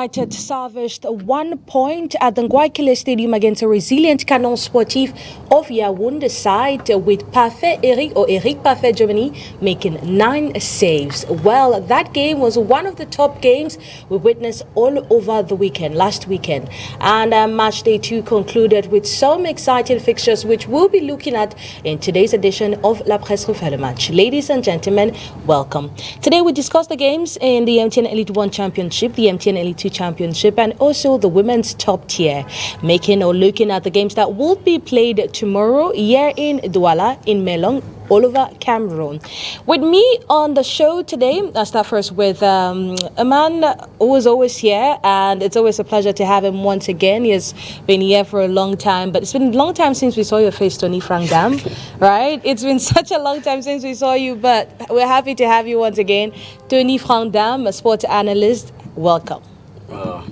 United salvaged 1 point at the Guayaquil Stadium against a resilient Canon Sportif of Yaoundé side, with Eric Parfait Germany making 9 saves. Well, that game was one of the top games we witnessed all over the last weekend. And match day 2 concluded with some exciting fixtures, which we'll be looking at in today's edition of La Presse REFAIT le match. Ladies and gentlemen, welcome. Today we discuss the games in the MTN Elite 1 Championship, the MTN Elite 2 Championship, and also the women's top tier, making or looking at the games that will be played tomorrow here in Douala, in Melong, all over Cameroon. With me on the show today, I'll start first with a man who is always here, and it's always a pleasure to have him once again. He has been here for a long time, but it's been a long time since we saw your face, Tony Frangdam, right? It's been such a long time since we saw you, but we're happy to have you once again. Tony Frangdam, a sports analyst, welcome.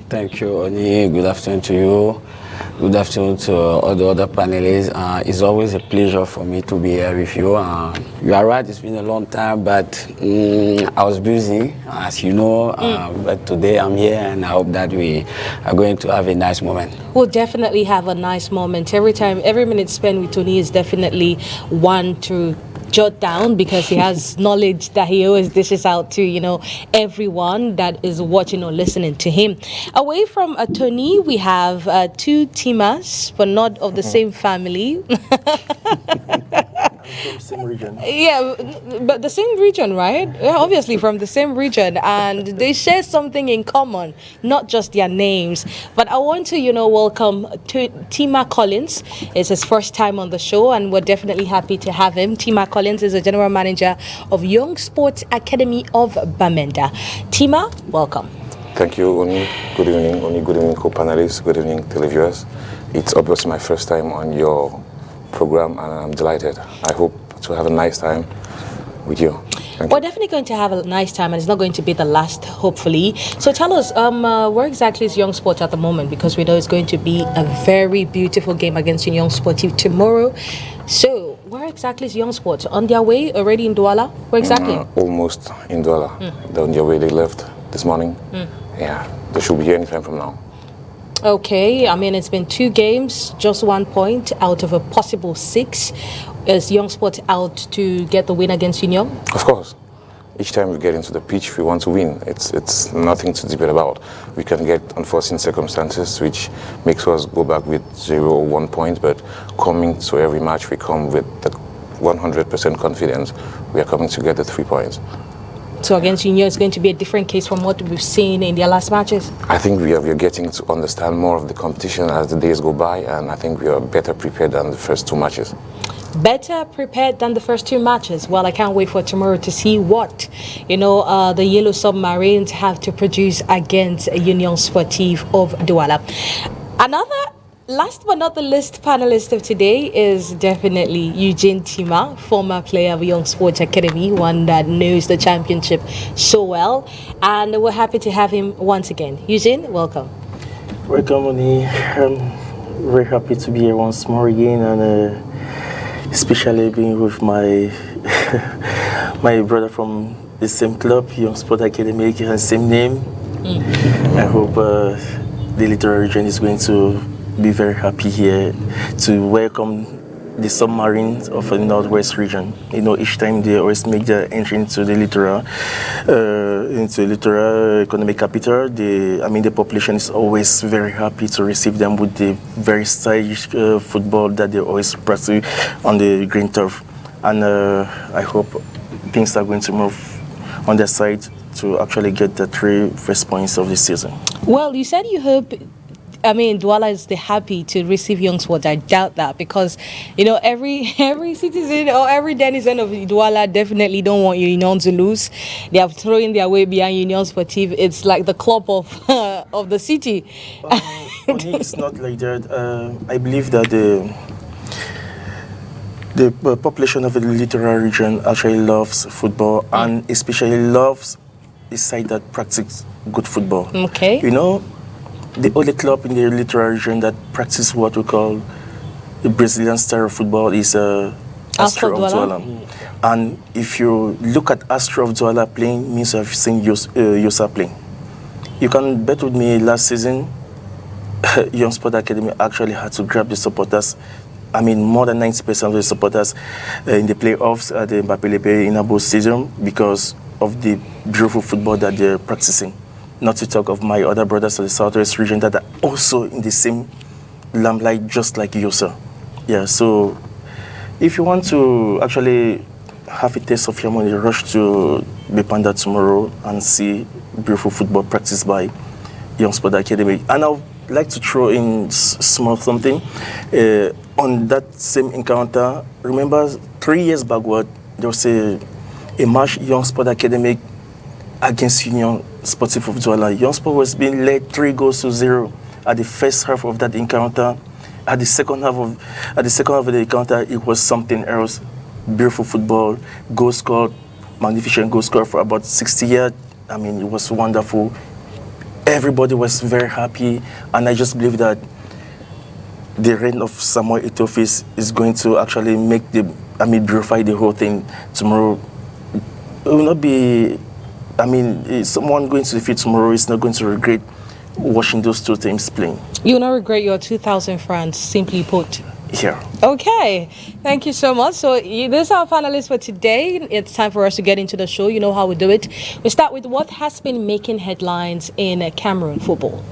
Thank you, Oni. Good afternoon to you. Good afternoon to all the other panelists. It's always a pleasure for me to be here with you. You are right, it's been a long time, but I was busy, as you know. But today I'm here, and I hope that we are going to have a nice moment. We'll definitely have a nice moment. Every minute spent with Tony is definitely one to jot down, because he has knowledge that he always dishes out to, everyone that is watching or listening to him. Away from Tony, we have 2 teamers, but not of the same family. From the same region. Yeah, but the same region, right? Yeah, obviously from the same region, and they share something in common, not just their names. But I want to, welcome Tima Collins. It's his first time on the show, and we're definitely happy to have him. Tima Collins is the general manager of Young Sports Academy of Bamenda. Tima, welcome. Thank you, Oni. Good evening, Oni. Good evening, co-panelists. Good evening, televiewers. It's obviously my first time on your program, and I'm delighted. I hope to have a nice time with you. We're definitely going to have a nice time, and it's not going to be the last, hopefully. So tell us, where exactly is Young Sports at the moment? Because we know it's going to be a very beautiful game against Young Sports tomorrow. So where exactly is Young Sports? On their way already in Douala? Where exactly? Almost in Douala. They're on their way. They left this morning. Yeah, they should be here anytime from now. Okay, I mean, it's been 2 games, just 1 point out of a possible 6. Is Young Sports out to get the win against Union? Of course. Each time we get into the pitch, we want to win. It's nothing to debate about. We can get unforeseen circumstances, which makes us go back with 0 or 1 point, but coming to every match, we come with that 100% confidence. We are coming to get the 3 points. So against Union, it's going to be a different case from what we've seen in their last matches? I think we are getting to understand more of the competition as the days go by, and I think we are better prepared than the first 2 matches. Better prepared than the first 2 matches. Well, I can't wait for tomorrow to see what, the Yellow Submarines have to produce against Union Sportive of Douala. Another, last but not the least, panelist of today is definitely Eugene Tima, former player of Young Sports Academy, one that knows the championship so well. And we're happy to have him once again. Eugene, welcome. Welcome, Oni. I'm very happy to be here once more again, and especially being with my my brother from the same club, Young Sport Academy, and same name. I hope the Littoral region is going to be very happy here to welcome the submarines of the Northwest region. Each time they always make their entry into the Littoral economic capital, the population is always very happy to receive them with the very stylish football that they always practice on the green turf. And I hope things are going to move on their side to actually get the 3 first points of the season. Well, you said you hope, Douala is happy to receive Young Sports. I doubt that, because, every citizen or every denizen of Douala definitely don't want Union to lose. They are throwing their way behind Union Sportive. It's like the club of of the city. It's not like that. I believe that the population of the Littoral region actually loves football, and especially loves the side that practices good football. Okay. The only club in the Littoral region that practices what we call the Brazilian style of football is Astro of Douala. And if you look at Astro of Douala playing, means you have seen Yosa playing. You can bet with me, last season, Young Sport Academy actually had to grab the supporters. I mean, more than 90% of the supporters in the playoffs at the Mbappé Inabo Stadium because of the beautiful football that they're practicing. Not to talk of my other brothers of the Southwest region that are also in the same limelight, just like you, sir. Yeah, so if you want to actually have a taste of your money, rush to Bepanda tomorrow and see beautiful football practiced by Young Sport Academy. And I would like to throw in small something. On that same encounter, remember 3 years backward, there was a match Young Sport Academy against Union Sportif of Douala. Young Sport was being led 3-0 at the first half of that encounter. At the second half of the encounter, it was something else. Beautiful football, goal scored, magnificent goal scored for about 60 yards. I mean, it was wonderful. Everybody was very happy, and I just believe that the reign of Samuel Eto'o is going to actually beautify the whole thing tomorrow. It will not be, someone going to the field tomorrow is not going to regret watching those two teams playing. You will not regret your 2,000 francs, simply put. Yeah. Okay, thank you so much. So this is our finalists for today. It's time for us to get into the show. You know how we do it. We start with what has been making headlines in Cameroon football.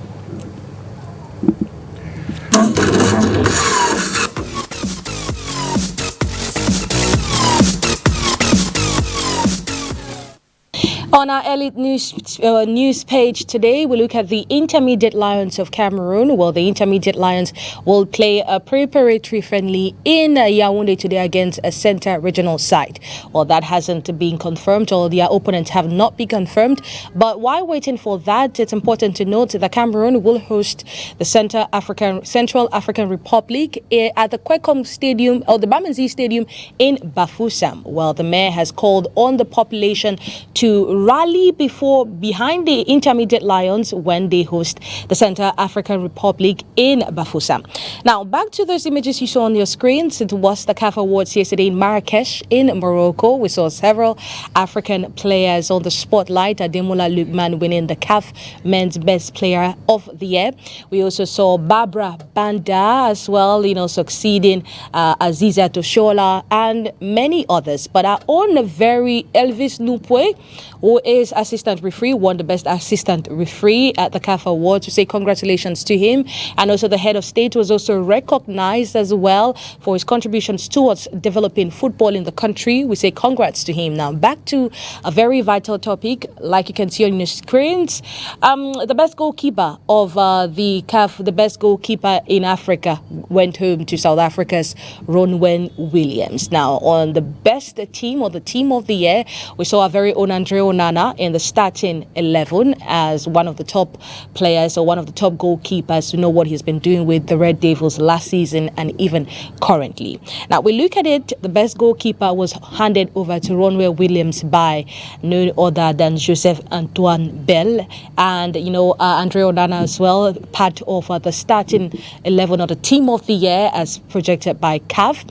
On our elite news page today, we look at the Intermediate Lions of Cameroon. Well, the Intermediate Lions will play a preparatory friendly in Yaoundé today against a Center regional side. Well, that hasn't been confirmed, or their opponents have not been confirmed. But while waiting for that, it's important to note that Cameroon will host the Central African Republic at the Kwekong Stadium, or the Bamenzi Stadium in Bafoussam. Well, the mayor has called on the population to rally behind the Intermediate Lions when they host the Central African Republic in Bafoussam. Now, back to those images you saw on your screens. It was the CAF Awards yesterday in Marrakesh in Morocco. We saw several African players on the spotlight. Ademola Lookman winning the CAF Men's Best Player of the Year. We also saw Barbara Banda as well, succeeding Aziza Toshola and many others. But our own very Elvis Nupwe, who is assistant referee, won the best assistant referee at the CAF Awards. We say congratulations to him. And also the head of state was also recognized as well for his contributions towards developing football in the country. We say congrats to him. Now back to a very vital topic, like you can see on your screens. The best goalkeeper of the CAF, the best goalkeeper in Africa, went home to South Africa's Ronwen Williams. Now on the best team, or the team of the year, we saw our very own Andre Onana in the starting 11 as one of the top players, or one of the top goalkeepers, to know what he's been doing with the Red Devils last season and even currently. Now we look at it, the best goalkeeper was handed over to Ronwen Williams by no other than Joseph Antoine Bell, and Andre Onana as well, part of the starting 11 or the team of the year as projected by CAF.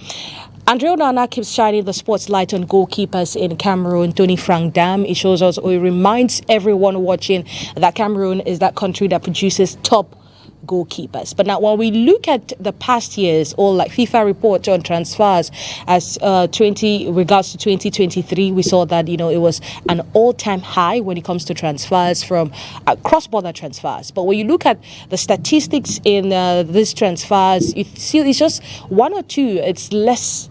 Andre Onana keeps shining the spotlight on goalkeepers in Cameroon. Tony Frank Dam, it shows us, or it reminds everyone watching, that Cameroon is that country that produces top goalkeepers. But now when we look at the past years, or like FIFA reports on transfers, as regards to 2023, we saw that it was an all-time high when it comes to transfers from cross-border transfers. But when you look at the statistics in these transfers, you see it's just one or two. It's less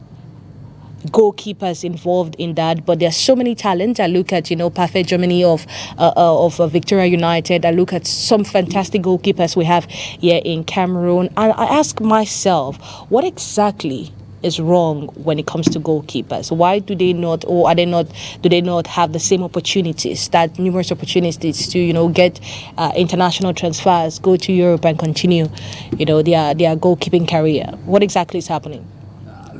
goalkeepers involved in that, but there's so many talent. I look at Parfait Germany of Victoria United. I look at some fantastic goalkeepers we have here in Cameroon, and I ask myself, what exactly is wrong when it comes to goalkeepers? Why do they not, or do they not have the same opportunities, that numerous opportunities to get international transfers, go to Europe and continue their goalkeeping career? What exactly is happening?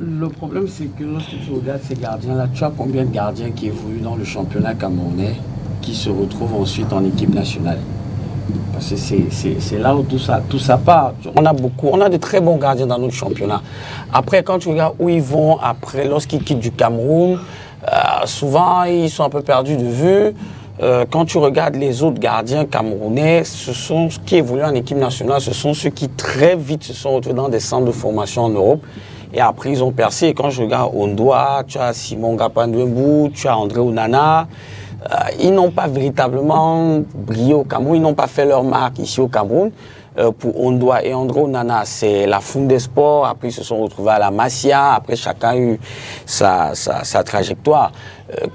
Le problème, c'est que lorsque tu regardes ces gardiens-là, tu as combien de gardiens qui évoluent dans le championnat camerounais qui se retrouvent ensuite en équipe nationale? Parce que c'est là où tout ça part. On a de très bons gardiens dans notre championnat. Après, quand tu regardes où ils vont, après, lorsqu'ils quittent du Cameroun, souvent, ils sont un peu perdus de vue. quand tu regardes les autres gardiens camerounais, ce sont ceux qui évoluent en équipe nationale, ce sont ceux qui très vite se sont retrouvés dans des centres de formation en Europe. Et après, ils ont percé. Et quand je regarde Ondoa, tu as Simon Gapandouembou, tu as André Onana, ils n'ont pas véritablement brillé au Cameroun, ils n'ont pas fait leur marque ici au Cameroun. Pour Ondoa et André Onana, c'est la Foule des Sports. Après, ils se sont retrouvés à la Masia. Après, chacun a eu sa trajectoire.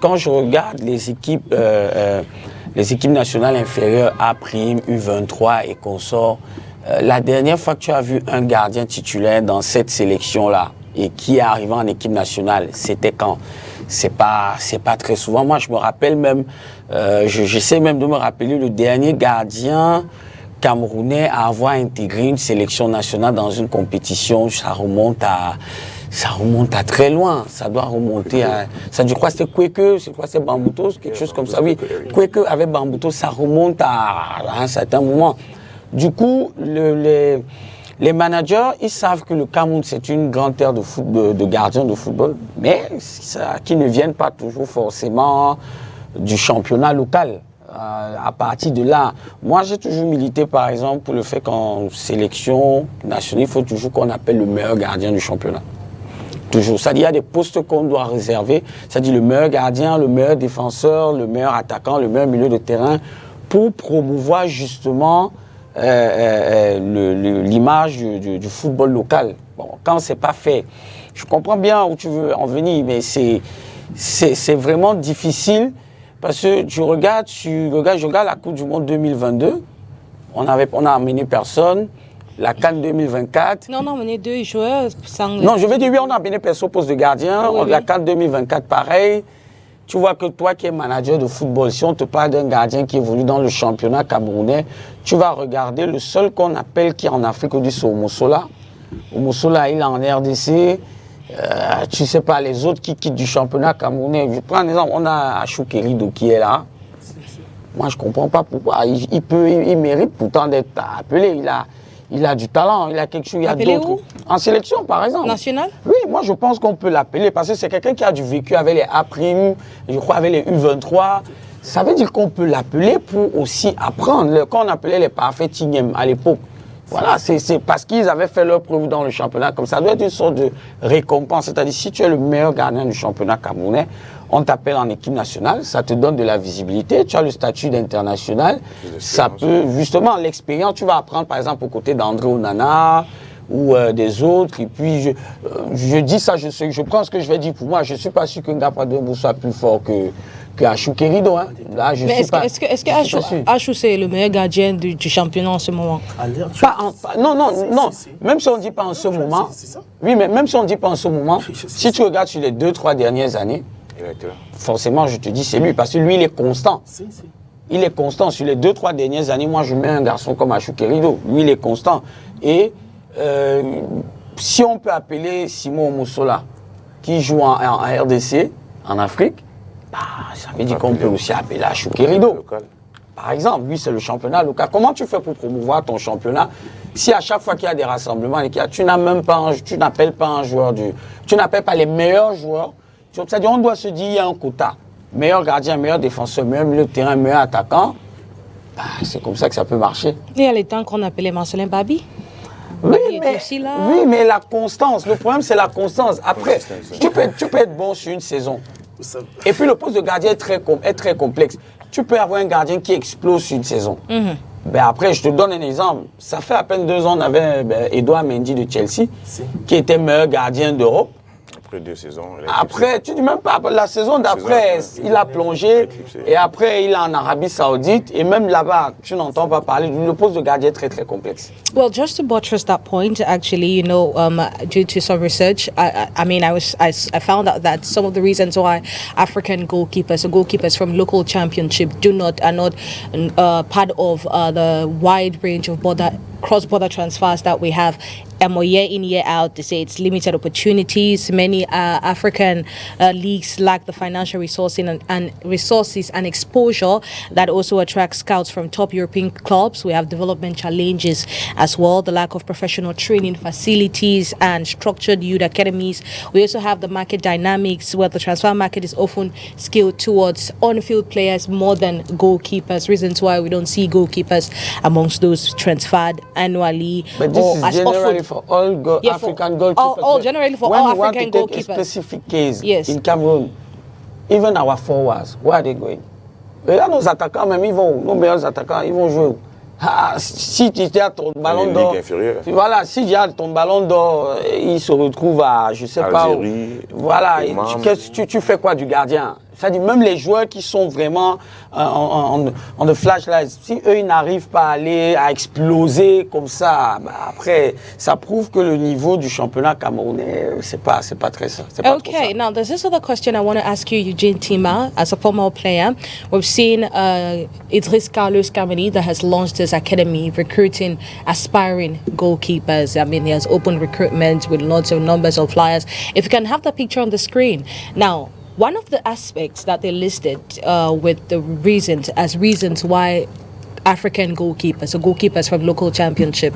Quand je regarde les équipes nationales inférieures A', U23 et consorts, la dernière fois que tu as vu un gardien titulaire dans cette sélection-là et qui est arrivé en équipe nationale, c'était quand? C'est pas très souvent. Moi, je me rappelle même, j'essaie même de me rappeler le dernier gardien camerounais à avoir intégré une sélection nationale dans une compétition. Ça remonte à très loin. Ça doit remonter à... je crois que c'était Kweke, je crois que c'est Bambouto, quelque chose comme ça. Oui, Kweke avec Bambouto, ça remonte à un certain moment. Du coup, les managers, ils savent que le Cameroun, c'est une grande terre de gardiens de football, mais qui ne viennent pas toujours forcément du championnat local. À partir de là, moi j'ai toujours milité par exemple pour le fait qu'en sélection nationale, il faut toujours qu'on appelle le meilleur gardien du championnat. Toujours. C'est-à-dire il y a des postes qu'on doit réserver, c'est-à-dire le meilleur gardien, le meilleur défenseur, le meilleur attaquant, le meilleur milieu de terrain, pour promouvoir justement l'image du football local. Bon, quand c'est pas fait, je comprends bien où tu veux en venir, mais c'est vraiment difficile. Parce que je regarde la Coupe du Monde 2022, on a amené personne. La CAN 2024. Non, on a amené 2 joueurs sans... Non, je veux dire, oui, on a amené personne au poste de gardien. Oui, La oui. CAN 2024, pareil. Tu vois que toi qui es manager de football, si on te parle d'un gardien qui évolue dans le championnat camerounais, tu vas regarder le seul qu'on appelle qui est en Afrique, on dit c'est Omosola. Omosola, il est en RDC. Tu sais pas, les autres qui quittent du championnat camerounais. Je prends un exemple, on a Choukerido qui est là. Moi, je comprends pas pourquoi. Il mérite pourtant d'être appelé. Il a du talent, il a quelque chose. Il y a d'autres. En sélection, par exemple. National? Oui, moi, je pense qu'on peut l'appeler parce que c'est quelqu'un qui a du vécu avec les A', je crois avec les U23. Ça veut dire qu'on peut l'appeler pour aussi apprendre. Quand on appelait les parfaits Tignem à l'époque. Voilà, c'est parce qu'ils avaient fait leur preuve dans le championnat. Comme ça doit être une sorte de récompense. C'est-à-dire, si tu es le meilleur gardien du championnat camerounais, on t'appelle en équipe nationale, ça te donne de la visibilité, tu as le statut d'international. Ça peut, justement, l'expérience, tu vas apprendre, par exemple, aux côtés d'André Onana ou des autres. Et puis, je dis ça, je prends ce que je vais dire pour moi. Je ne suis pas sûr qu'un gars soit plus fort que Achou Kerido, hein. Là, je Mais sais pas. est-ce que Achou c'est le meilleur gardien du championnat en ce moment? Non. Même si on ne dit pas en ce moment. Oui, mais même si on ne dit pas en ce moment, si tu regardes sur les 2-3 dernières années, forcément, je te dis c'est lui, parce que lui, il est constant. Il est constant. Sur les 2-3 dernières années, moi, je mets un garçon comme Achou Kerido. Lui, il est constant. Et si on peut appeler Simon Omosola, qui joue en RDC, en Afrique, ça veut dire qu'on peut aussi appeler Achou Kerido. Par exemple, lui, c'est le championnat local. Comment tu fais pour promouvoir ton championnat si à chaque fois qu'il y a des rassemblements, tu n'appelles pas un joueur tu n'appelles pas les meilleurs joueurs. C'est-à-dire, on doit se dire, il y a un quota. Meilleur gardien, meilleur défenseur, meilleur milieu de terrain, meilleur attaquant. C'est comme ça que ça peut marcher. Il y a les temps qu'on appelait Marcelin Babi. Oui, mais la constance. Le problème, c'est la constance. Après, tu peux être bon sur une saison. Et puis, le poste de gardien est très complexe. Tu peux avoir un gardien qui explose sur une saison. Après, je te donne un exemple. Ça fait à peine 2 ans, on avait Edouard Mendy de Chelsea, qui était meilleur gardien d'Europe. Après 2 saisons. Après, tu dis même pas, la saison d'après, il a plongé. Et après, il est en Arabie Saoudite. Et même là-bas, tu n'entends pas parler. Le poste de gardien est très, très complexe. Well, just to buttress that point, actually, due to some research, I found out that some of the reasons why African goalkeepers from local championship are not part of the wide range of cross-border transfers that we have year in, year out, they say it's limited opportunities. Many African leagues lack the financial resources and exposure that also attracts scouts from top European clubs. We have development challenges as well, the lack of professional training facilities and structured youth academies. We also have the market dynamics where the transfer market is often skewed towards on-field players more than goalkeepers. Reasons why we don't see goalkeepers amongst those transferred annually. But this is generally for all African goalkeepers. Generally for all African goalkeepers. When we want to take a specific case yes. in Cameroon, even our forwards, where are they going? Regarde nos attaquants, même nos meilleurs attaquants, ils vont jouer. Si tu as ton ballon d'or, voilà, si tu as ton ballon d'or, il se retrouve à, je sais Algérie, pas où. Voilà, tu fais quoi du gardien? C'est-à-dire même les joueurs qui sont vraiment en the flashlight, si eux ils n'arrivent pas à aller à exploser comme ça, bah après ça prouve que le niveau du championnat camerounais c'est pas très ça. Okay, now there's this other question I want to ask you, Eugene Tima, as a former player. We've seen Idriss Carlos Kameni that has launched his academy recruiting aspiring goalkeepers. I mean, he has open recruitment with lots of numbers of flyers. If you can have the picture on the screen now. One of the aspects that they listed with the reasons why African goalkeepers or goalkeepers from local championship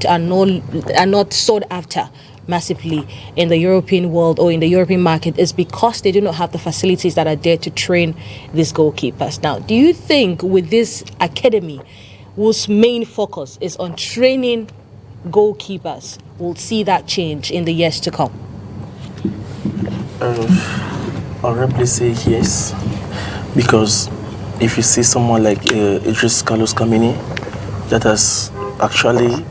are not sought after massively in the European world or in the European market is because they do not have the facilities that are there to train these goalkeepers. Now, do you think with this academy, whose main focus is on training goalkeepers, we'll see that change in the years to come? I'll probably say yes, because if you see someone like Idriss Carlos Kameni, that has actually,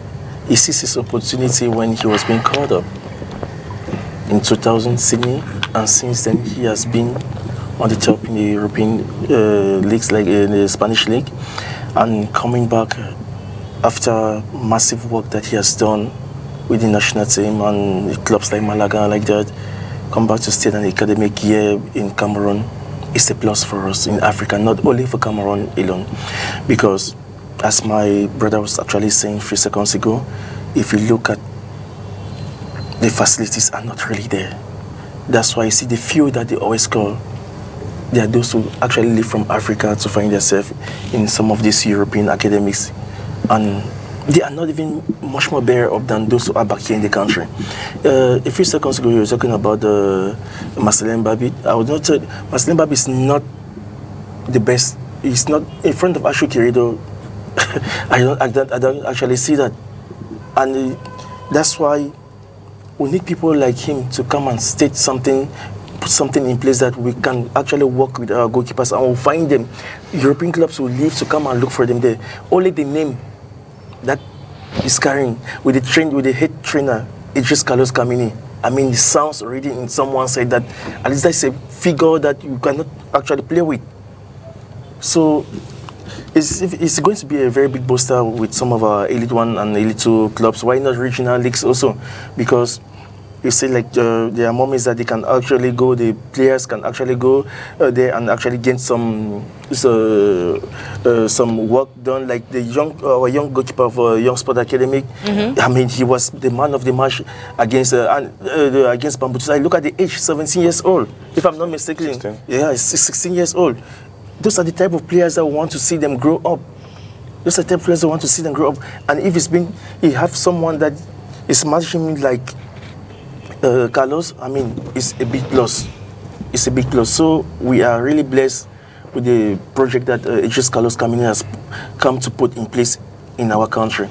he sees his opportunity when he was being called up in 2000 Sydney, and since then he has been on the top in the European leagues, like in the Spanish league, and coming back after massive work that he has done with the national team and clubs like Malaga like that. Come back to stay an academic year in Cameroon is a plus for us in Africa, not only for Cameroon alone. Because as my brother was actually saying a few seconds ago, if you look at the facilities are not really there. That's why you see the few that they always call, they are those who actually live from Africa to find themselves in some of these European academics. And they are not even much more better off than those who are back here in the country. A few seconds ago, you were talking about Marcelin Babi. I would not say Marcelin Babi is not the best. He's not in front of Ashu Kirido. I don't actually see that, and that's why we need people like him to come and state something, put something in place that we can actually work with our goalkeepers and we'll find them. European clubs will leave to come and look for them there. Only the name that is carrying with the head trainer, Idriss Carlos Kameni. I mean, it sounds already in someone said that at least that's a figure that you cannot actually play with. So it's going to be a very big booster with some of our Elite 1 and Elite 2 clubs. Why not regional leagues also? Because you see, like there are moments that they can actually go, the players can actually go there and actually gain some work done. Like our young goalkeeper of Young Sport Academy. I mean, he was the man of the match against Bambutusa. Look at the age, 17 years old, if I'm not mistaken. 16. Yeah, he's 16 years old. Those are the type of players that want to see them grow up. Those are the type of players that want to see them grow up. And if you have someone that is matching like Carlos, I mean, it's a big plus. It's a big plus. So we are really blessed with the project that Idriss Carlos Kameni has come to put in place in our country.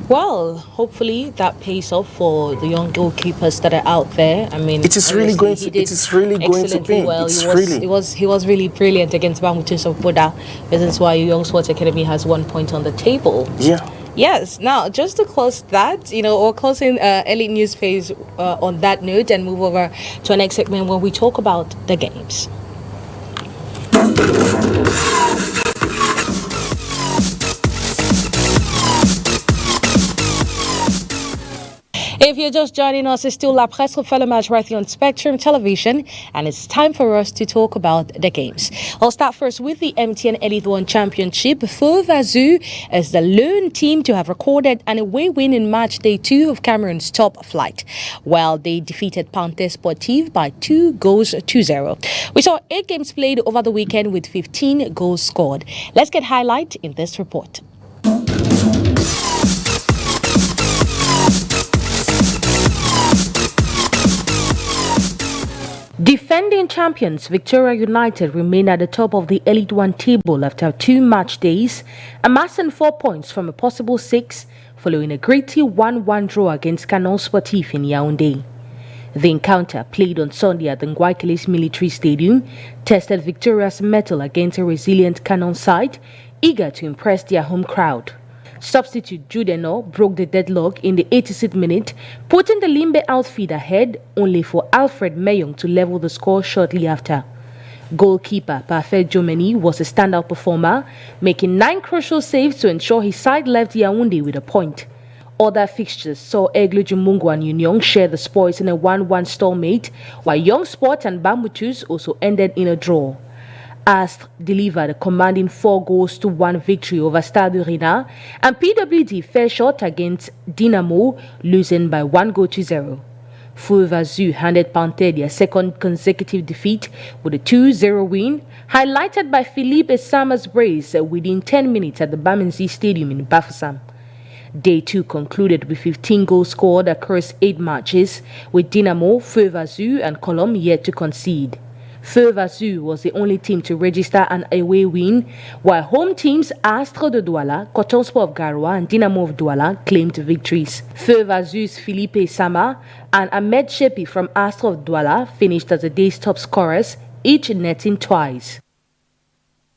Well, hopefully that pays off for the young goalkeepers that are out there. I mean, it is really going to. It is really going to pay. Well, he was really brilliant against Bambutusa of Buda. That's why Young Sports Academy has 1 point on the table. Yeah. Yes. Now, just to close that, or closing Elite News phase on that note, and move over to our next segment where we talk about the games. A If you're just joining us, it's still La Presse fellow match right here on Spectrum Television, and it's time for us to talk about the games. I'll start first with the MTN Elite 1 Championship. Feu Vazou is the lone team to have recorded an away win in match day 2 of Cameroon's top flight, while they defeated Panthère Sportive by 2-0. We saw 8 games played over the weekend with 15 goals scored. Let's get highlight in this report. Defending champions Victoria United remain at the top of the Elite 1 table after 2 match days, amassing 4 points from a possible 6 following a gritty 1-1 draw against Canon Sportif in Yaoundé. The encounter, played on Sunday at the Ngouaikeles Military Stadium, tested Victoria's mettle against a resilient Canon side, eager to impress their home crowd. Substitute Judeno broke the deadlock in the 86th minute, putting the Limbe outfield ahead, only for Alfred Meyong to level the score shortly after. Goalkeeper Parfait Jomeni was a standout performer, making 9 crucial saves to ensure his side left Yaoundé with a point. Other fixtures saw Aigle Jumungu and Union share the spoils in a 1-1 stalemate, while Young Sport and Bambutus also ended in a draw. Astre delivered a commanding 4-1 victory over Stade Urina, and PWD fell short against Dynamo, losing by 1-0. Feu Vazou handed Panthère their second consecutive defeat with a 2-0 win, highlighted by Philippe Sama's brace within 10 minutes at the Bamenzi Stadium in Bafoussam. Day 2 concluded with 15 goals scored across 8 matches, with Dynamo, Feu Vazou and Colombe yet to concede. Feu Vazou was the only team to register an away win, while home teams Astre de Douala, Coton Sport of Garoua and Dynamo of Douala claimed victories. Feu Vazou's Philippe Sama and Ahmed Shepi from Astre of Douala finished as the day's top scorers, each netting twice.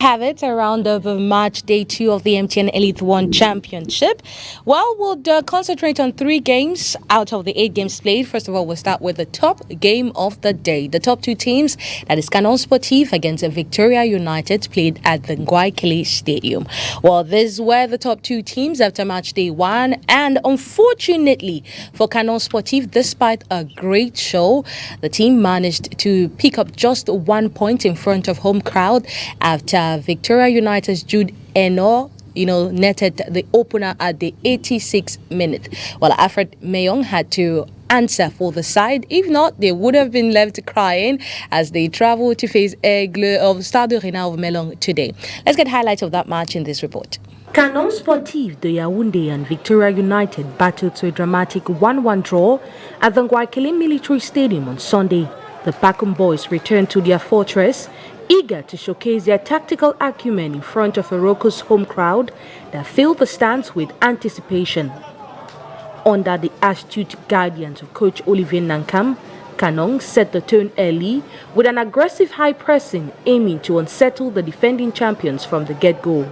Have it around of match day 2 of the MTN Elite 1 Championship. Well, we'll concentrate on 3 games out of the 8 games played. First of all, we'll start with the top game of the day. The top 2 teams, that is Canon Sportif against Victoria United, played at the Ngouaikeles Stadium. Well, these were the top 2 teams after match day 1, and unfortunately for Canon Sportif, despite a great show, the team managed to pick up just 1 point in front of home crowd after Victoria United's Jude Eno, netted the opener at the 86th minute. Well, Alfred Meyong had to answer for the side. If not, they would have been left crying as they travel to face Aigle of Stade Urina of Melong today. Let's get highlights of that match in this report. Canon Sportif de Yaoundé and Victoria United battled to a dramatic 1-1 draw at the Ngouaikeles Military Stadium on Sunday. The Pakum boys returned to their fortress, eager to showcase their tactical acumen in front of a raucous home crowd that filled the stands with anticipation. Under the astute guidance of coach Olivier Nankam, Canon set the tone early with an aggressive high pressing aiming to unsettle the defending champions from the get-go.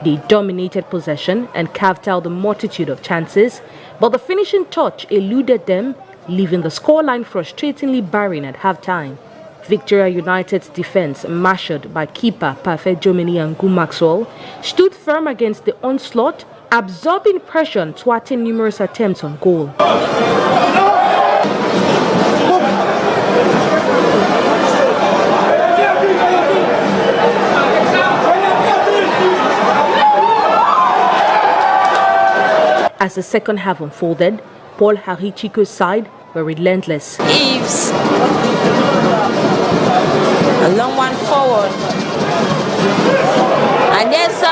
They dominated possession and carved out a multitude of chances, but the finishing touch eluded them, leaving the scoreline frustratingly barren at halftime. Victoria United's defense, marshaled by keeper Parfait Jomeni and Gu Maxwell, stood firm against the onslaught, absorbing pressure and thwarting numerous attempts on goal. As the second half unfolded, Paul Harichiko's side were relentless. Eves. A long one forward. And yes,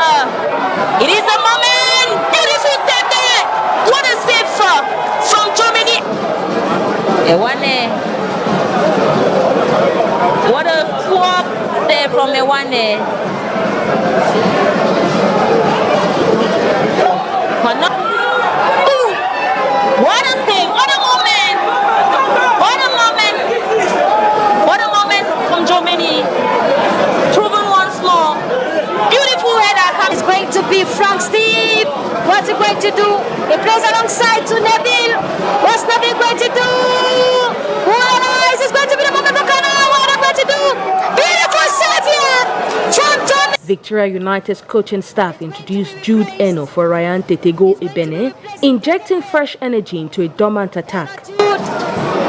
it is the moment. Beautiful step there. What a save from Germany. What a swap there from Ewane. What a save. What a moment. What a moment. What a moment from Germany. Proven once more. Beautiful header. It's going to be Frank Steve. What's he going to do? He plays alongside to Neville. What's Neville going to do? It's going to be the moment for Ghana. What are they going to do? Beautiful save here from Germany. Victoria United's coaching staff introduced Jude Eno for Ryan Tetego Ebene, injecting fresh energy into a dormant attack.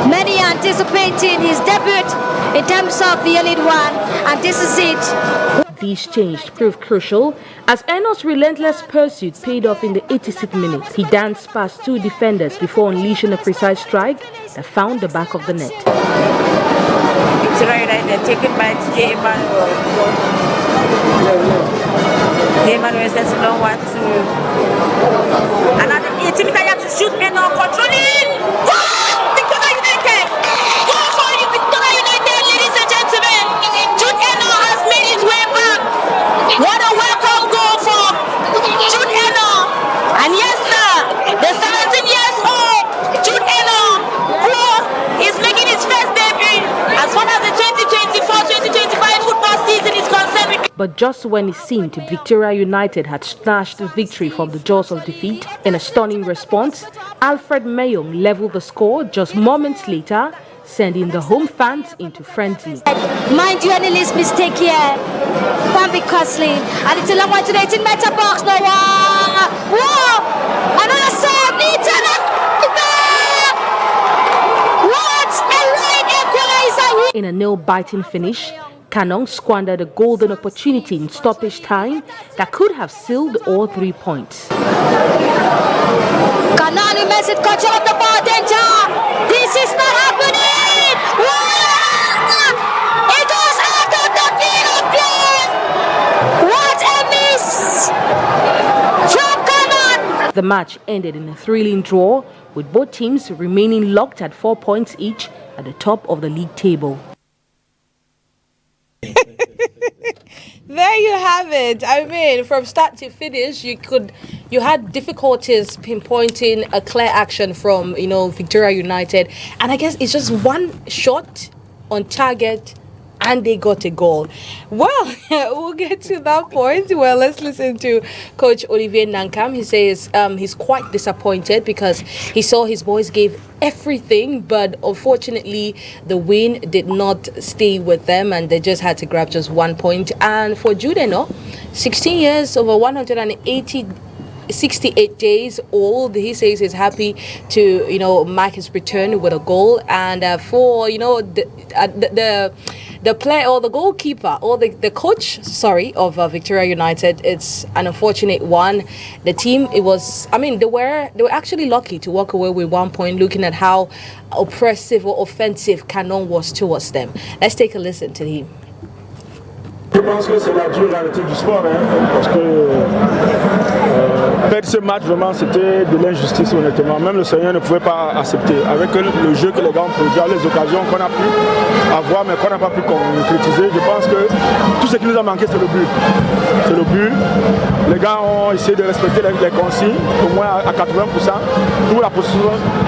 Many anticipating his debut in terms of the Elite One, and this is it. These changes proved crucial as Eno's relentless pursuit paid off in the 86th minute. He danced past two defenders before unleashing a precise strike that found the back of the net. Victoria United taken by J. Emmanuel. J. Emmanuel says he don't want to. Another 18 meter to shoot Eno controlling. Victoria United! Go for you, Victoria United, ladies and gentlemen! Jude Eno has made his way back. What a welcome goal for Jude Eno! And yes, sir, the 17 years old Jude Eno, who is making his first debut as far as the 2024-2025 football season is concerned. But just when it seemed Victoria United had snatched the victory from the jaws of defeat, in a stunning response, Alfred Mayong leveled the score just moments later, sending the home fans into frenzy. Mind you, any least mistake here. Bambi Costly, and it's a long way to the 18-meter box. No, whoa! Another save, what a right equalizer! In a nail-biting finish, Kanong squandered a golden opportunity in stoppage time that could have sealed all 3 points. Kanong makes it control the ball, danger! This is not happening! It goes out of the field of play! What a miss from Kanong! The match ended in a thrilling draw, with both teams remaining locked at 4 points each at the top of the league table. There you have it. I mean, from start to finish, you had difficulties pinpointing a clear action from, Victoria United. And I guess it's just one shot on target and they got a goal. Well, we'll get to that point. Well, let's listen to Coach Olivier Nankam. He says he's quite disappointed because he saw his boys gave everything, but unfortunately the win did not stay with them and they just had to grab just 1 point. And for Jude Eno, 16 years, over 68 days old, he says he's happy to mark his return with a goal. And for the player or the goalkeeper or the coach of Victoria United, it's an unfortunate one. The team, they were actually lucky to walk away with 1 point, looking at how oppressive or offensive Kanong was towards them. Let's take a listen to him. Je pense que c'est la dure réalité du sport, parce que perdre ce match, vraiment, c'était de l'injustice, honnêtement. Même le Seigneur ne pouvait pas accepter. Avec le jeu que les gars ont produit, les occasions qu'on a pu avoir, mais qu'on n'a pas pu concrétiser, je pense que tout ce qui nous a manqué, c'est le but. C'est le but. Les gars ont essayé de respecter les consignes, au moins à 80%, d'où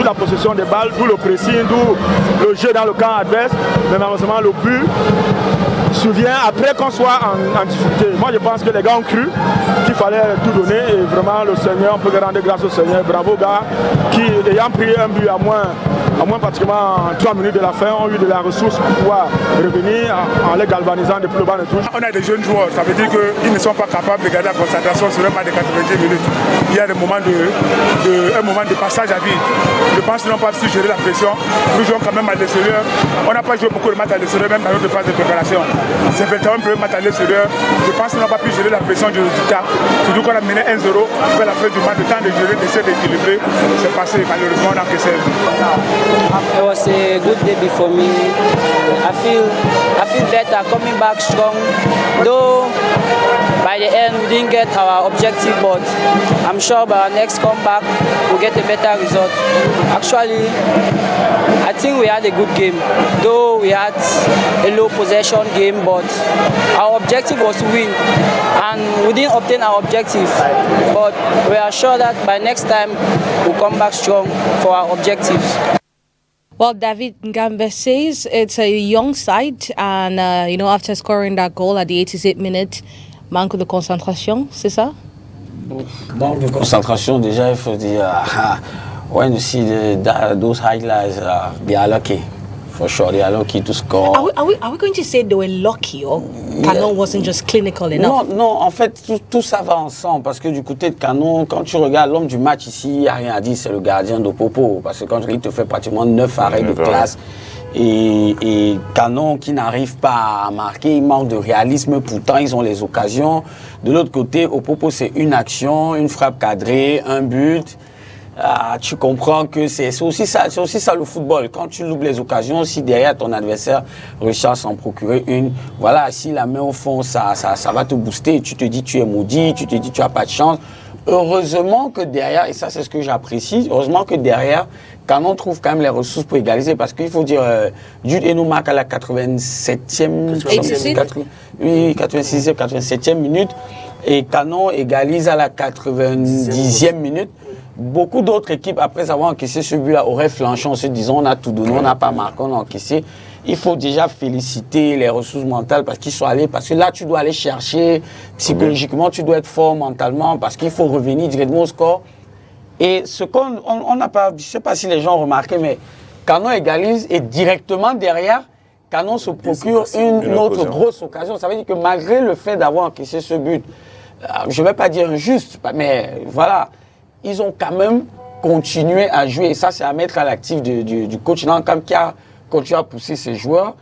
la possession des balles, d'où le pressing, d'où le jeu dans le camp adverse. Mais malheureusement, le but survient après qu'on soit en difficulté. Moi, je pense que les gars ont cru qu'il fallait tout donner et vraiment le Seigneur, on peut rendre grâce au Seigneur. Bravo gars qui, ayant pris un but à moins pratiquement 3 minutes de la fin, ont eu de la ressource pour pouvoir revenir en les galvanisant depuis le banc de touche. On a des jeunes joueurs, ça veut dire qu'ils ne sont pas capables de garder la concentration sur un match de 90 minutes. Il y a des moments un moment de passage à vide. Je pense qu'ils n'ont pas su gérer la pression. Nous jouons quand même à l'extérieur. On n'a pas joué beaucoup de matchs à l'extérieur, même dans notre phase de préparation. C'est véritablement un premier match à l'extérieur. Je pense qu'ils n'ont pas pu gérer la pression du résultat. Surtout qu'on a mené 1-0 vers la fin du match, le temps de gérer, d'essayer d'équilibrer. C'est passé, malheureusement, on a encaissé. It was a good day for me. I feel better coming back strong. Though by the end we didn't get our objective, but I'm sure by our next comeback we'll get a better result. Actually, I think we had a good game. Though we had a low possession game, but our objective was to win. And we didn't obtain our objective. But we are sure that by next time we'll come back strong for our objectives. Well, David Ngambe says it's a young side, and after scoring that goal at the 88th minute, manque de concentration, c'est ça? Manque de concentration, déjà, il faut dire, when you see those highlights, they are lucky. For sure, they are lucky to score. Are we going to say they were lucky or Canon wasn't just clinical enough? Non, en fait, tout ça va ensemble. Parce que du côté de Canon, quand tu regardes l'homme du match ici, il n'y a rien à dire, c'est le gardien de Popo. Parce que quand il te fait pratiquement 9 arrêts de classe, et Canon qui n'arrive pas à marquer, il manque de réalisme, pourtant ils ont les occasions. De l'autre côté, au Popo, c'est une action, une frappe cadrée, un but. Tu comprends que c'est aussi ça le football. Quand tu loupes les occasions, si derrière ton adversaire réussit à s'en procurer une, voilà, si la main au fond, ça va te booster. Tu te dis tu es maudit, tu te dis tu n'as pas de chance. Heureusement que derrière, et ça c'est ce que j'apprécie, heureusement que derrière, Canon trouve quand même les ressources pour égaliser, parce qu'il faut dire, Jude Eno marque à la 87e, 87e minute, et Canon égalise à la 90e minute. Beaucoup d'autres équipes, après avoir encaissé ce but-là, auraient flanché en se disant on a tout donné, on n'a pas marqué, on a encaissé. Il faut déjà féliciter les ressources mentales parce qu'ils sont allés, parce que là tu dois aller chercher psychologiquement, tu dois être fort mentalement parce qu'il faut revenir directement au score. Et ce qu'on n'a pas, je ne sais pas si les gens ont remarqué, mais Canon égalise et directement derrière, Canon se procure une autre grosse occasion. Ça veut dire que malgré le fait d'avoir encaissé ce but, je ne vais pas dire injuste, mais voilà, ils ont quand même continué à jouer. Et ça, c'est à mettre à l'actif du coach Nankam qui a continué à pousser ses joueurs.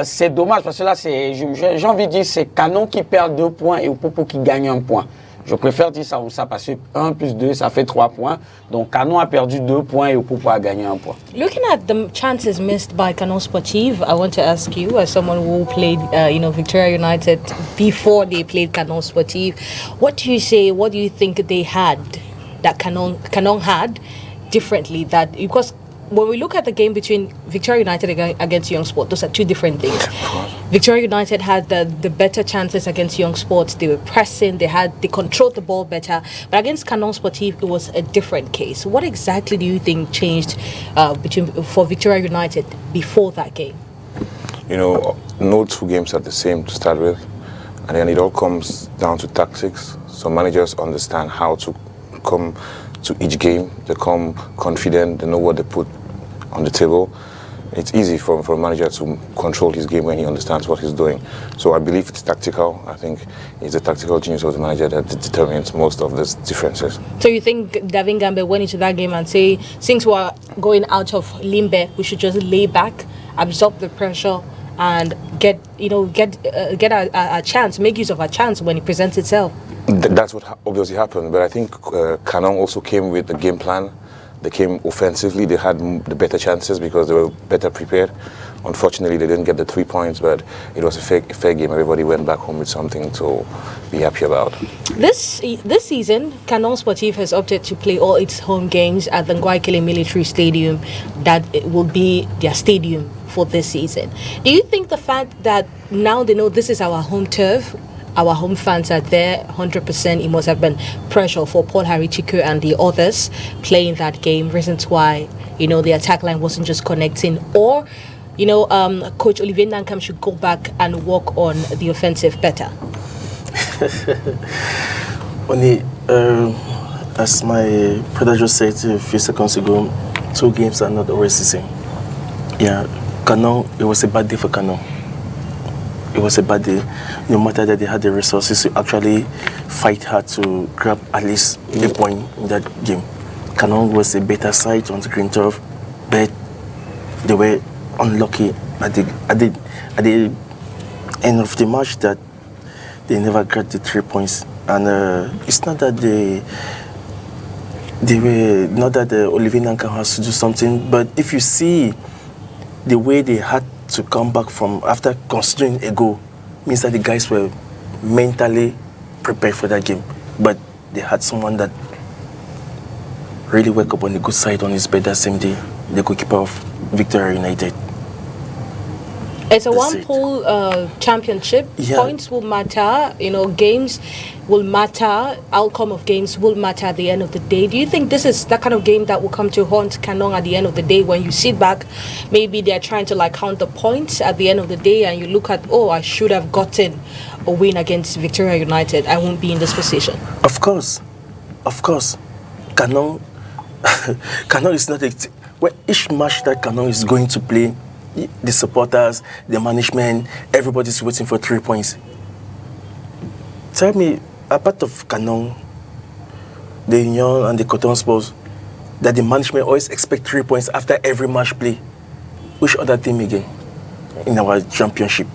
C'est dommage parce que là, j'ai envie de dire c'est Canon qui perd 2 points et Opopo qui gagne 1 point. Je préfère dire ça comme ça parce que 1 plus 2, ça fait 3 points. Donc Canon a perdu 2 points et Opopo a gagné 1 point. Looking at the chances missed by Canon Sportive, I want to ask you, as someone who played, Victoria United before they played Canon Sportive, what do you say? What do you think they had that Canon had differently? That because when we look at the game between Victoria United against Young Sport, those are two different things. Victoria United had the better chances against Young Sports. They were pressing, they controlled the ball better. But against Canon Sportif, it was a different case. What exactly do you think changed for Victoria United before that game? No 2 games are the same to start with. And then it all comes down to tactics. So managers understand how to come to each game. They come confident, they know what they put on the table. It's easy for a manager to control his game when he understands what he's doing. So I believe it's tactical. I think it's the tactical genius of the manager that determines most of these differences. So you think Davin Gambe went into that game and say, since we're going out of Limbe, we should just lay back, absorb the pressure, and get a chance, make use of a chance when it presents itself? That's what obviously happened. But I think Canon also came with a game plan. They came offensively. They had the better chances because they were better prepared. Unfortunately, they didn't get the 3 points, but it was a fair game. Everybody went back home with something to be happy about. This season, Canon Sportif has opted to play all its home games at the Ngwaikele Military Stadium. That will be their stadium for this season. Do you think the fact that now they know this is our home turf, our home fans are there 100%, it must have been pressure for Paul Harry Chiku and the others playing that game, reasons why, the attack line wasn't just connecting, or, Coach Olivier Nankam should go back and work on the offensive better? Only, as my brother just said a few seconds ago, 2 games are not always the same. Yeah, Canon, it was a bad day for Canon. It was a bad day. No matter that they had the resources to actually fight hard to grab at least a point in that game. Canon was a better side on the green turf, but they were unlucky at the end of the match that they never got the 3 points. And it's not that Olivier Nankam has to do something, but if you see the way they had to come back from after considering a goal, means that the guys were mentally prepared for that game. But they had someone that really woke up on the good side on his bed that same day, the goalkeeper of Victoria United. It's a one-pool championship. Yeah. Points will matter. Games will matter. Outcome of games will matter at the end of the day. Do you think this is that kind of game that will come to haunt Canon at the end of the day when you sit back? Maybe they're trying to count the points at the end of the day, and you look at, I should have gotten a win against Victoria United. I won't be in this position. Of course. Canon is not each match that Canon is going to play the supporters, the management, everybody's waiting for 3 points. Tell me, apart of Canon, the Union and the Cotton Sports, that the management always expect 3 points after every match play, which other team again in our championship?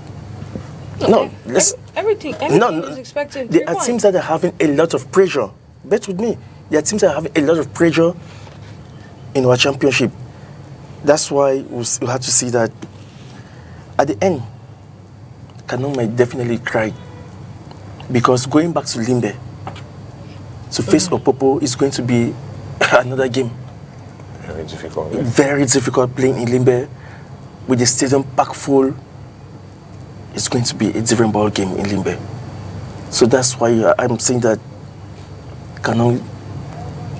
No, everything is expecting 3 there are points. teams that are having a lot of pressure. Bet with me. There are teams that are having a lot of pressure in our championship. That's why we have to see that at the end, Canon might definitely cry, because going back to Limbe to face Opopo is going to be another game. Very difficult. Yeah. Very difficult playing in Limbe with the stadium packed full. It's going to be a different ball game in Limbe. So that's why I'm saying that Canon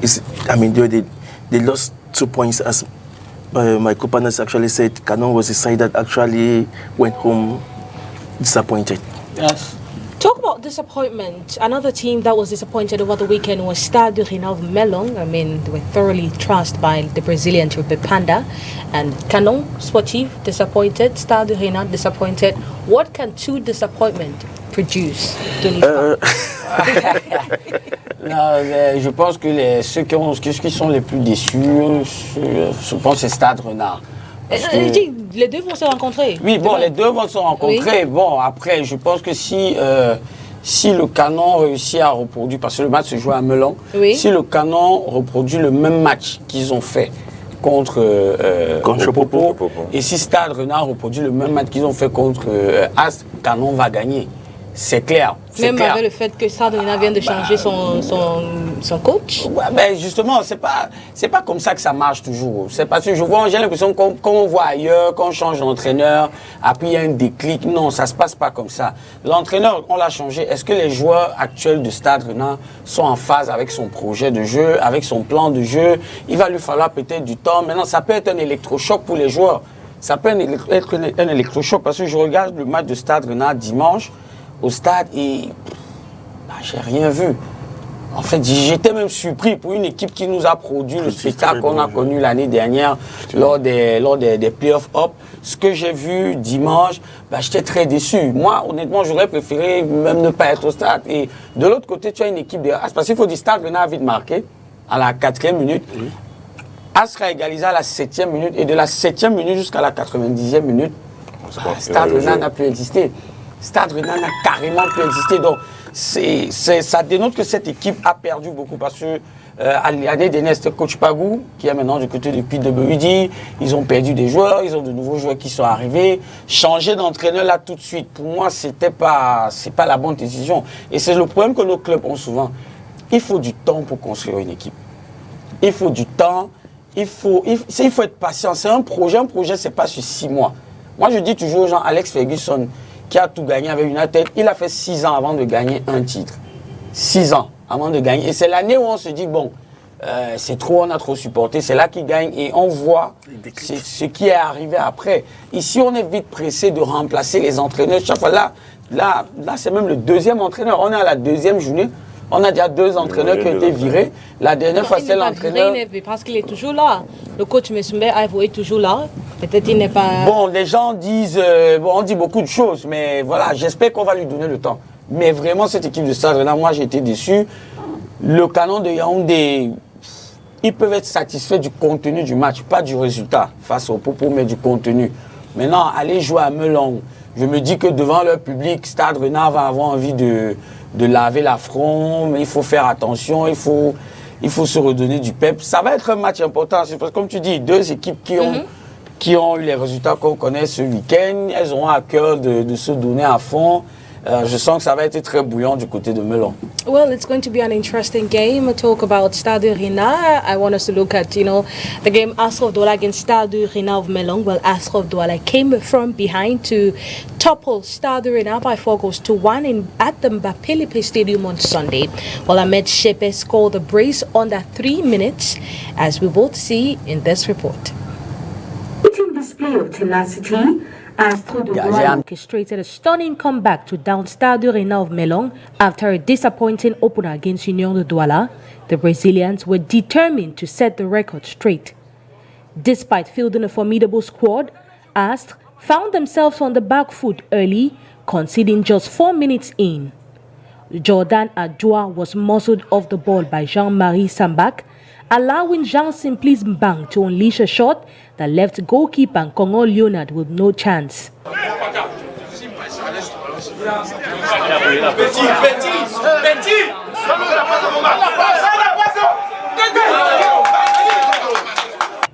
is, I mean, they lost 2 points, as my co-partners actually said. Canon was the side that actually went home disappointed. Yes. Talk about disappointment. Another team that was disappointed over the weekend was Stade Rennais Melon. I mean, they were thoroughly trounced by the Brazilian Trupe Panda. And Canon Sportif disappointed, Stade Rennais disappointed. What can two disappointment produce? Non, je pense que ceux qui sont les plus déçus, je pense c'est Stade Rennais. Les deux vont se rencontrer. Oui, bon, les deux vont se rencontrer. Oui. Bon, après, je pense que si le Canon réussit à reproduire, parce que le match se joue à Melon, oui. Si le Canon reproduit le même match qu'ils ont fait contre Popo, et si Stade Rennais reproduit le même match qu'ils ont fait contre As, Canon va gagner. C'est clair. Même avec le fait que Stade Rennais vient de changer son coach. Ouais, ben justement, c'est pas comme ça que ça marche toujours. C'est parce que j'ai l'impression qu'on voit ailleurs, qu'on change d'entraîneur, après il y a un déclic. Non, ça se passe pas comme ça. L'entraîneur, on l'a changé. Est-ce que les joueurs actuels de Stade Rennais sont en phase avec son projet de jeu, avec son plan de jeu? Il va lui falloir peut-être du temps. Maintenant, ça peut être un électrochoc pour les joueurs. Ça peut être un électrochoc parce que je regarde le match de Stade Rennais dimanche au stade et j'ai rien vu. En fait, j'étais même surpris pour une équipe qui nous a produit le spectacle qu'on a connu l'année dernière lors des playoffs up. Ce que j'ai vu dimanche, j'étais très déçu. Moi, honnêtement, j'aurais préféré même ne pas être au stade. Et de l'autre côté, tu as une équipe de As, parce qu'il faut dire Stade Rennais a vite marqué à la 4e minute. Oui. As sera égalisé à la 7e minute et de la 7e minute jusqu'à la 90e minute, Stade Rennais n'a plus existé. Stade Rennais n'a carrément pu exister. Donc, ça dénote que cette équipe a perdu beaucoup parce que l'année dernière, c'était coach Pagou, qui est maintenant du côté de PWD. Ils ont perdu des joueurs, ils ont de nouveaux joueurs qui sont arrivés. Changer d'entraîneur là tout de suite, pour moi, c'est pas la bonne décision. Et c'est le problème que nos clubs ont souvent. Il faut du temps pour construire une équipe. Il faut du temps, il faut être patient. C'est un projet, c'est pas sur 6 mois. Moi, je dis toujours aux gens, Alex Ferguson, qui a tout gagné avec United, il a fait 6 ans avant de gagner un titre. 6 ans avant de gagner. Et c'est l'année où on se dit, bon, c'est trop, on a trop supporté, c'est là qu'il gagne et on voit ce qui est arrivé après. Ici, on est vite pressé de remplacer les entraîneurs. Chaque fois, là c'est même le 2e entraîneur. On est à la 2e journée. On a déjà 2 entraîneurs qui ont été virés. La dernière fois, c'est l'entraîneur. Parce qu'il est toujours là. Le coach Mesumbe est toujours là. Peut-être qu'il n'est pas. Bon, les gens disent, on dit beaucoup de choses, mais voilà, j'espère qu'on va lui donner le temps. Mais vraiment, cette équipe de Stade Rennais, moi, j'ai été déçu. Le Canon de Yaoundé, ils peuvent être satisfaits du contenu du match, pas du résultat face au Popo, mais du contenu. Maintenant, aller jouer à Melon, je me dis que devant leur public, Stade Rennais va avoir envie de laver l'affront, mais il faut faire attention, il faut se redonner du pep. Ça va être un match important, parce que comme tu dis, 2 équipes qui ont eu les résultats qu'on connaît ce week-end, elles auront à cœur de se donner à fond. Je sens que ça va être très bouillant du côté de Melon. Well, it's going to be an interesting game. I talk about Stade Rennais. I want us to look at, the game Asraf Douala against Stade Rennais of Melon. Well, Asraf Douala came from behind to topple Stade Rennais by 4-1 at the Mbapelipe Stadium on Sunday. Well, Ahmed Shepe scored the brace under 3 minutes, as we both see in this report. Display of tenacity as Douala orchestrated a stunning comeback to down Stade Rennais of Melon after a disappointing opener against Union de Douala. The Brazilians were determined to set the record straight. Despite fielding a formidable squad, Astre found themselves on the back foot early, conceding just 4 minutes in. Jordan Adjoa was muzzled off the ball by Jean-Marie Sambak, allowing Jean-Simplice Mbang to unleash a shot that left goalkeeper Kongo Leonard with no chance.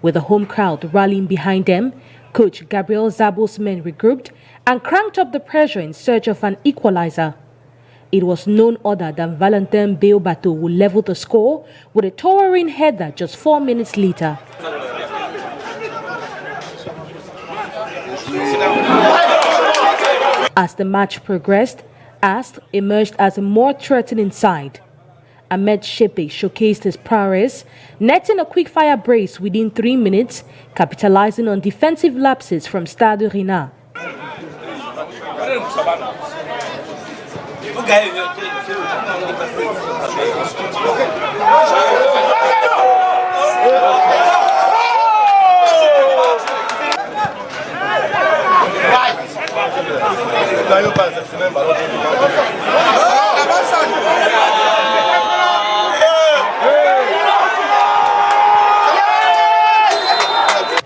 With the home crowd rallying behind them, coach Gabriel Zabo's men regrouped and cranked up the pressure in search of an equalizer. It was none other than Valentin Beobato who leveled the score with a towering header just 4 minutes later. As the match progressed, Astre emerged as a more threatening side. Ahmed Shepe showcased his prowess, netting a quick-fire brace within 3 minutes, capitalizing on defensive lapses from Stade Rina.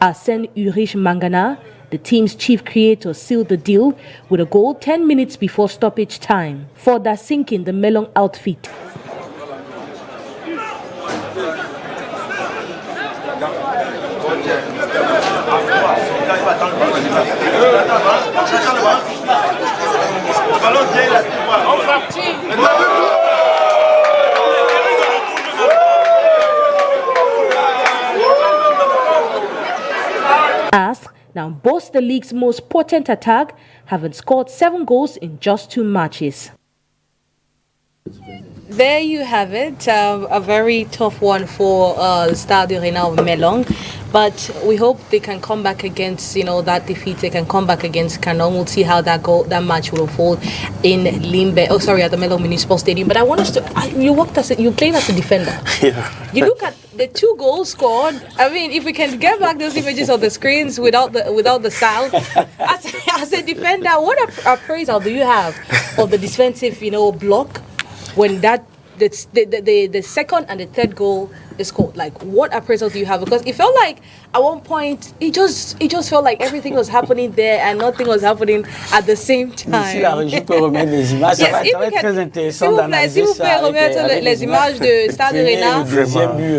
Arsène Ulrich Mangana, the team's chief creator, sealed the deal with a goal 10 minutes before stoppage time, further sinking the Melon outfit. Astre now boasts the league's most potent attack, having scored 7 goals in just 2 matches. There you have it, a very tough one for Stade Rina of Melon. But we hope they can come back against, that defeat. They can come back against Canon. We'll see how that match will unfold in Limbe. Oh, sorry, at the Melon Municipal Stadium. But I want us to. You played as a defender. Yeah. You look at the 2 goals scored. I mean, if we can get back those images on the screens without the sound, as a defender, what appraisal do you have of the defensive, block when the second and the third goal is scored? Like, what appraisal do you have? Because it felt like at one point it just felt like everything was happening there and nothing was happening at the same time. Si la régie peut remettre les images, ça va être très intéressant d'analyser ça. S'il vous plaît, remettre les images de Stade Rina. Le deuxième but,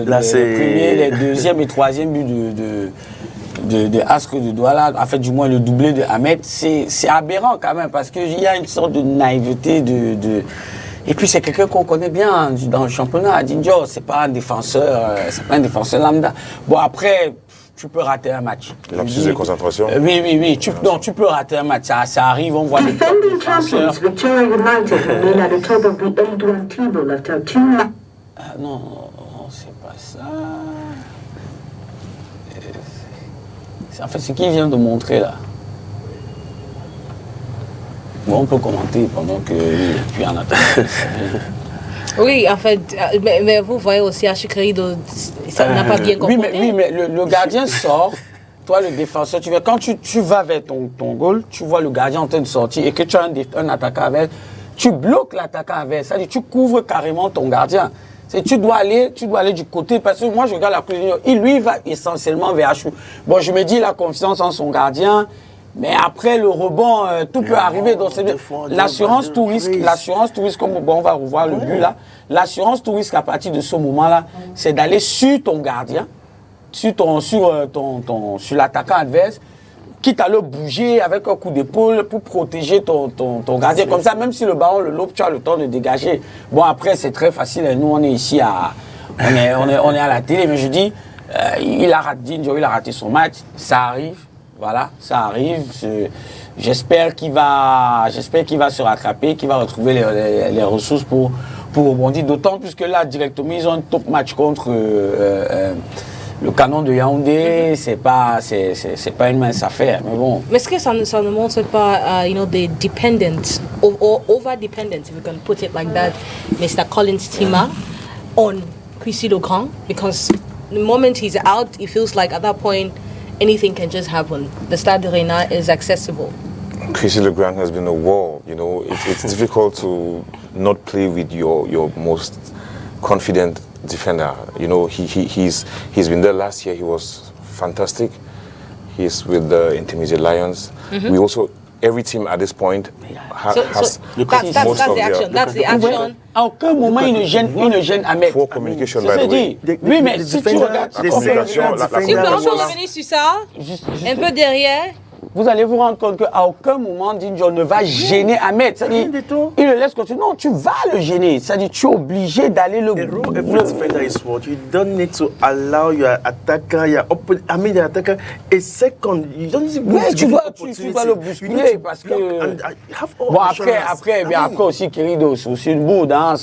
le premier, les deuxième et troisième but de Astre de Douala, en fait du moins le doublé de Ahmed, c'est aberrant quand même parce qu'il y a une sorte de naïveté et puis c'est quelqu'un qu'on connaît bien dans le championnat. Adinjo, c'est pas un défenseur lambda. Bon, après, tu peux rater un match. L'absence de concentration. Oui. Tu peux rater un match. Ça arrive, on voit des défenseurs. Non, c'est pas ça. En fait, ce qu'il vient de montrer là. Bon, on peut commenter pendant que puis en attendant. Oui, en fait, mais vous voyez aussi à Chikrido, ça n'a pas bien compris. Oui, mais le gardien sort, toi le défenseur, quand tu vas vers ton goal, tu vois le gardien en train de sortir et que tu as un attaquant avec, tu bloques l'attaquant avec, c'est-à-dire tu couvres carrément ton gardien. Tu dois aller du côté, parce que moi je regarde la couleur, lui va essentiellement vers H. Bon, je me dis il a confiance en son gardien. Mais après le rebond, tout peut arriver. Donc l'assurance tout risque, comme on va revoir le but là, l'assurance tout risque à partir de ce moment-là, c'est d'aller sur ton gardien, sur l'attaquant adverse, quitte à le bouger avec un coup d'épaule pour protéger ton gardien. Comme ça, même si le ballon le lobe, tu as le temps de dégager. Bon, après c'est très facile. Nous on est ici on est à la télé, mais je dis, il a raté son match, ça arrive. Voilà, ça arrive. J'espère qu'il va se rattraper, qu'il va retrouver les ressources pour rebondir. D'autant plus que là, directement, ils ont un top match contre le Canon de Yaoundé. C'est pas une mince affaire, mais bon. Mais est-ce que ça ne montre pas, the dependence, over-dependence, if we can put it like that, Mr. Collins Tima, on Kwesi Legrand? Because the moment he's out, it feels like at that point, anything can just happen. The Stade Arena is accessible. Chrissy Legrand has been a wall. You know, it's difficult to not play with your most confident defender. You know, he's been there last year. He was fantastic. He's with the Intermediate Lions. We also, every team at this point has that's the action. That's the action. À aucun moment il ne gêne Ahmed. Poor communication, by the way. Oui, mais si tu regardes, Si vous pouvez encore revenir sur ça, un peu derrière. vous allez vous rendre compte qu'à aucun moment, Dinjo ne va gêner Ahmed. C'est-à-dire, il le laisse continuer. Non, tu vas le gêner. C'est-à-dire, tu es obligé d'aller le... Every defender is what you don't need to allow your attacker, the attacker, a second. You don't need to oui, tu dois le bousculer parce que... Bon, après aussi, Kirido, c'est aussi une bourde. Hein,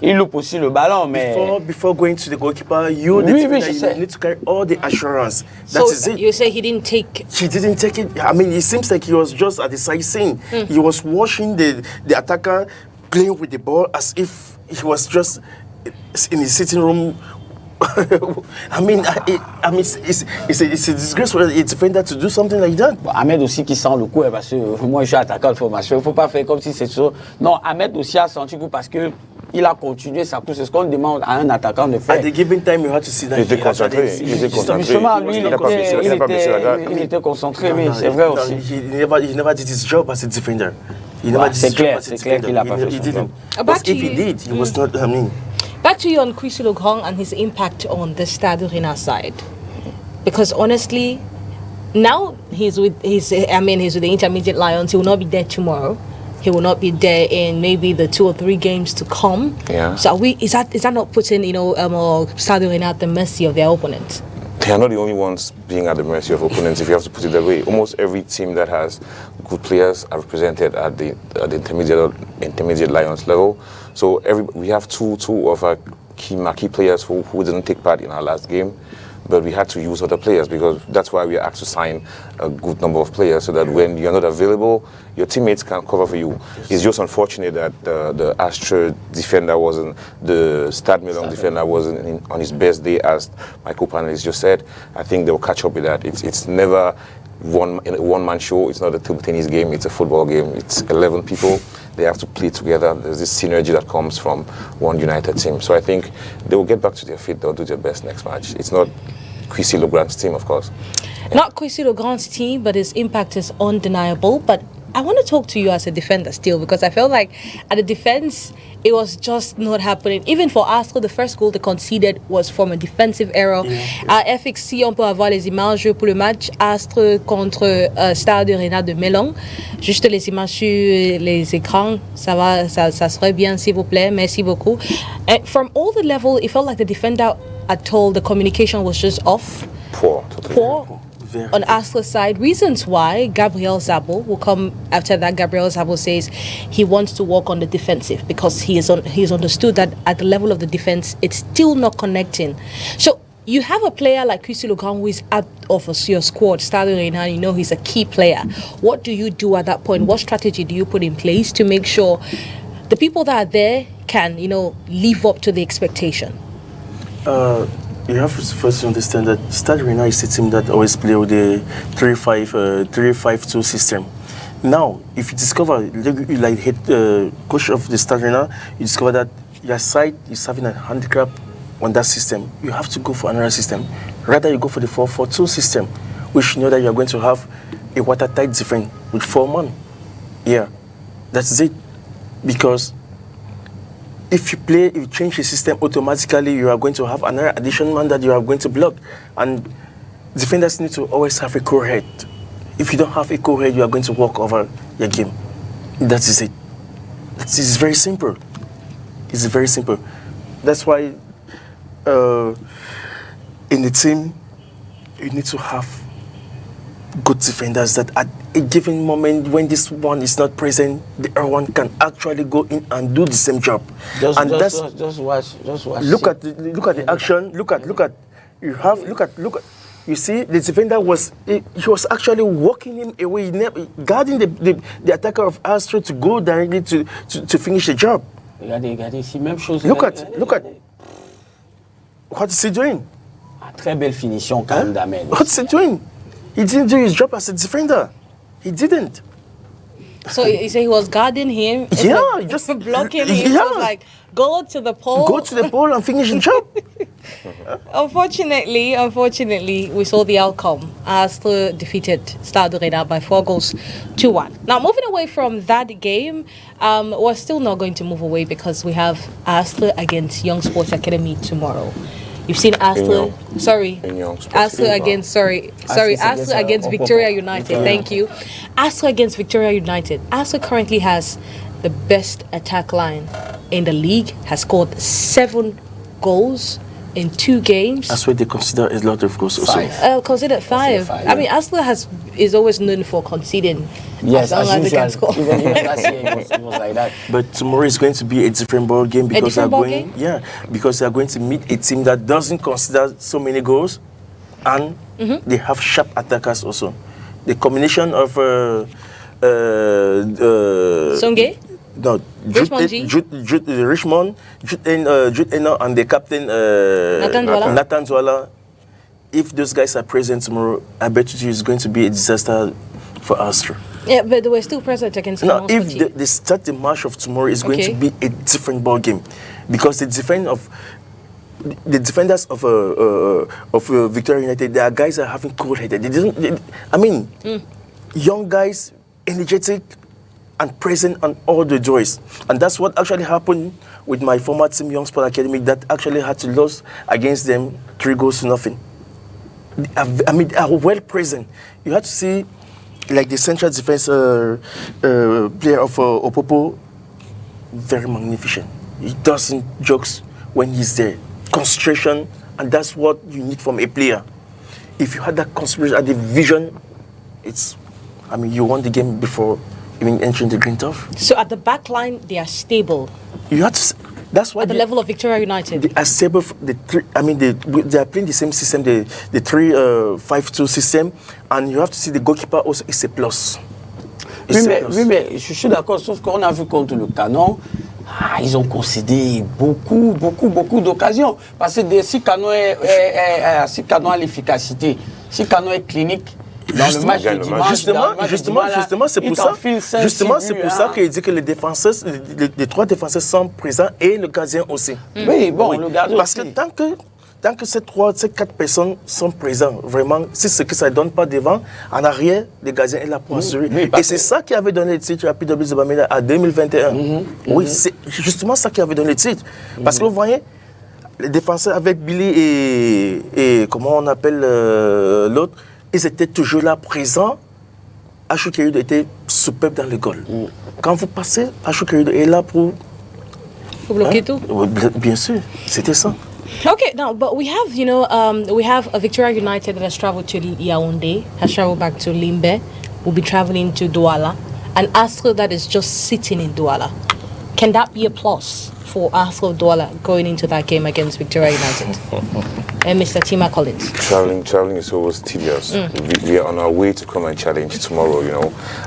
il loupe aussi le ballon, mais... Before going to the goalkeeper, you need to carry all the assurance. That is it. You say he didn't take... He didn't take it. I mean, it seems like he was just at the side scene. He was watching the attacker playing with the ball as if he was just in his sitting room. I mean, it's a disgrace for a defender to do something like that. Bon, Ahmed aussi qui sent le coup, parce que moi je suis attaquant de formation. Il ne faut pas faire comme si c'est ça. Non, Ahmed aussi a senti le coup parce que il a continué sa course. C'est ce qu'on demande à un attaquant de faire. At the given time, you have to see that. Il était concentré. Justement, lui, il était concentré, oui, c'est vrai aussi. He never did his job as a defender. C'est clair qu'il a pas fait son job. But if he did, he was not, I mean... Back to you on Chrissy Legrand and his impact on the Stade Arena side. Because honestly, now he's with the Intermediate Lions. He will not be there tomorrow. He will not be there in maybe the 2 or 3 games to come. Yeah. So is that not putting Stade Arena at the mercy of their opponents? They are not the only ones being at the mercy of opponents, if you have to put it that way. Almost every team that has good players are represented at the Intermediate Lions level. So we have two of our key players who didn't take part in our last game, but we had to use other players because that's why we are asked to sign a good number of players so that when you're not available, your teammates can cover for you. It's just unfortunate that the Astra defender wasn't, the Stade Melon defender wasn't on his best day, as my co-panelist just said. I think they'll catch up with that. It's never one-man show. It's not a table tennis game. It's a football game. It's 11 people. They have to play together. There's this synergy that comes from one united team. So I think they will get back to their feet. They'll do their best next match. It's not Chrissy Legrand's team, of course. Not Chrissy Legrand's team, but his impact is undeniable. But I want to talk to you as a defender still, because I felt like at the defense, it was just not happening. Even for Astre, the first goal they conceded was from a defensive error. À FXC, on peut avoir les images pour le match Astre contre Stade Arena de Melon. Juste les images sur les écrans, ça serait bien, s'il vous plaît. Merci beaucoup. And from all the level, it felt like the defender had told the communication was just off. Poor. On Astle's side, reasons why Gabriel Zabo will come after that. Gabriel Zabo says he wants to work on the defensive because he's understood that at the level of the defense, it's still not connecting. So you have a player like Chrissy Legrand who is out of your squad, Stade Arena, you know he's a key player. What do you do at that point? What strategy do you put in place to make sure the people that are there can, live up to the expectation? You have to first understand that Stade Arena is a team that always play with the 3-5-2 system. Now, if you discover, like head coach of the Stade Arena, you discover that your side is having a handicap on that system, you have to go for another system. Rather, you go for the 4-4-2 system, which you know that you are going to have a watertight defense with 4 men. Yeah, that's it. Because if you change the system automatically, you are going to have another additional man that you are going to block. And defenders need to always have a cool head. If you don't have a cool head, you are going to walk over your game. That is it. It's very simple. It's very simple. That's why in the team, you need to have good defenders that at a given moment when this one is not present, the other one can actually go in and do the same job. Just watch. Look at the action. Look at. You see, the defender he was actually walking him away, guarding the attacker of Astra to go directly to finish the job. Look at. What is he doing? Très belle finition quand même d'Ahmed. What's he doing? He didn't do his job as a defender. He didn't. So you say he was guarding him? Yeah, just blocking him. Yeah. So it was like, go to the pole. Go to the pole and finish the job. Unfortunately, we saw the outcome. Astre defeated Stade Rennais by 4-1. Now, moving away from that game, we're still not going to move away because we have Astre against Young Sports Academy tomorrow. You've seen Astre, Astre against Victoria United. Thank you. Astre against Victoria United. Astre currently has the best attack line in the league, has scored 7 goals in 2 games. That's what they consider a lot of goals also. Considered 5. I mean, Astre is always known for conceding. Yes, as long as they can score. Even last year it was like that. But tomorrow is going to be a different ball game because because they are going to meet a team that doesn't consider so many goals, and they have sharp attackers also. The combination of Songe? No, Richmond, Jude Eno, and the captain Nathan Zwala. If those guys are present tomorrow, I bet you it's going to be a disaster for Astre. Yeah, but they were still present against Now, if the starting match of tomorrow is going to be a different ball game, because the defenders of Victoria United, they are guys that are having cold-headed. Young guys, energetic, and present on all the joys. And that's what actually happened with my former team, Young Sport Academy, that actually had to lose against them 3-0. They are well present. You have to see, like the central defense player of Opopo, very magnificent. He doesn't jokes when he's there. Concentration, and that's what you need from a player. If you had that concentration and the vision, you won the game before even entering the green turf. So at the back line, they are stable. You have to. That's why at the level of Victoria United, they are stable. They are playing the same system, the 3-5-2 system, and you have to see the goalkeeper also is a plus. Oui, mais je suis d'accord, sauf qu'on a vu contre le Canon, ils ont concédé beaucoup d'occasions. Parce que si Canon a l'efficacité, si Canon est clinique, dans le match de dimanche, justement, c'est pour ça. C'est pour ça qu'il dit que les 3 défenseurs sont présents et le gardien aussi. Oui, le gardien parce aussi. Parce que tant que ces 4 personnes sont présentes, vraiment, c'est ce que ça ne donne pas devant, en arrière, le gardien est là pour assurer. Et c'est ça qui avait donné le titre à PW Bamenda à 2021. Oui, c'est justement ça qui avait donné le titre. Parce que vous voyez, les défenseurs avec Billy et comment on appelle l'autre, ils étaient toujours là présents. Achou Kerido était superbe dans le goal. Quand vous passez, Achou Kerido est là pour bloquer tout. Bien sûr, c'était ça. Okay, now, but we have, we have a Victoria United that has traveled to Yaoundé, has traveled back to Limbe, will be traveling to Douala, and Astre that is just sitting in Douala. Can that be a plus for Astre Douala going into that game against Victoria United? And Mr. Tima Collins. Traveling is always tedious. We are on our way to come and challenge tomorrow,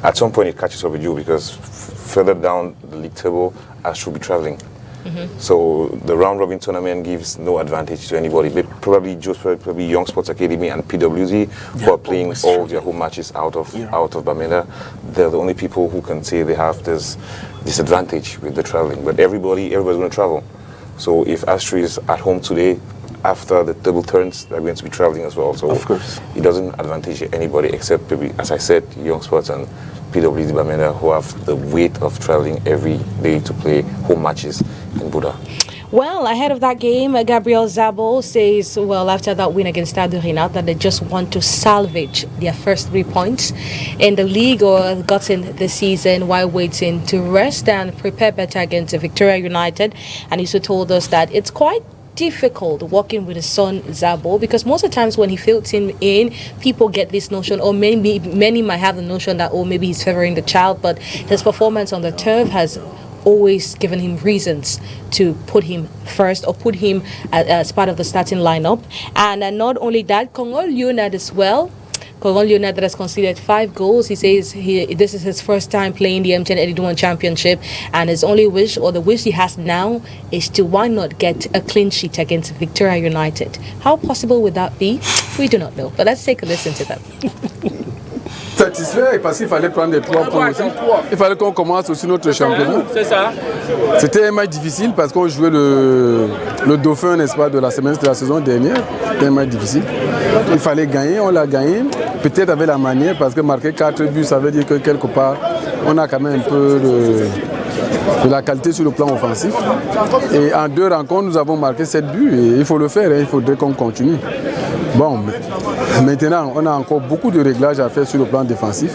At some point it catches up with you because further down the league table, Astre will be traveling. So the round robin tournament gives no advantage to anybody. Probably Young Sports Academy and PWZ who are playing all their home matches out of Bamenda. They're the only people who can say they have this disadvantage with the traveling. But everybody's going to travel. So if Astre is at home today, after the table turns, they're going to be traveling as well. So of course, it doesn't advantage anybody except maybe, as I said, Young Sports and PWZ Bamenda, who have the weight of traveling every day to play home matches in Buda. Well, ahead of that game, Gabriel Zabo says, after that win against Stade Rennais, that they just want to salvage their first 3 points in the league or gotten this season while waiting to rest and prepare better against Victoria United. And he also told us that it's quite difficult working with his son Zabo because most of the times when he fills him in, people get this notion, or many might have the notion that maybe he's favoring the child, but his performance on the turf has always given him reasons to put him first or put him as part of the starting lineup. And not only that, Congo Leonard as well Coron Leonard has conceded 5 goals. He says this is his first time playing the MTN 81 Championship, and his only wish, or the wish he has now, is to why not get a clean sheet against Victoria United. How possible would that be? We do not know, but let's take a listen to them. Satisfait parce qu'il fallait prendre des 3 points aussi. Il fallait qu'on commence aussi notre championnat. C'est ça. C'était un match difficile parce qu'on jouait le dauphin, n'est-ce pas, de la saison dernière. C'était un match difficile. Il fallait gagner, on l'a gagné. Peut-être avec la manière, parce que marquer 4 buts, ça veut dire que quelque part, on a quand même un peu de la qualité sur le plan offensif. Et en 2 rencontres, nous avons marqué 7 buts et il faut le faire, il faudrait qu'on continue. Bon, maintenant, on a encore beaucoup de réglages à faire sur le plan défensif.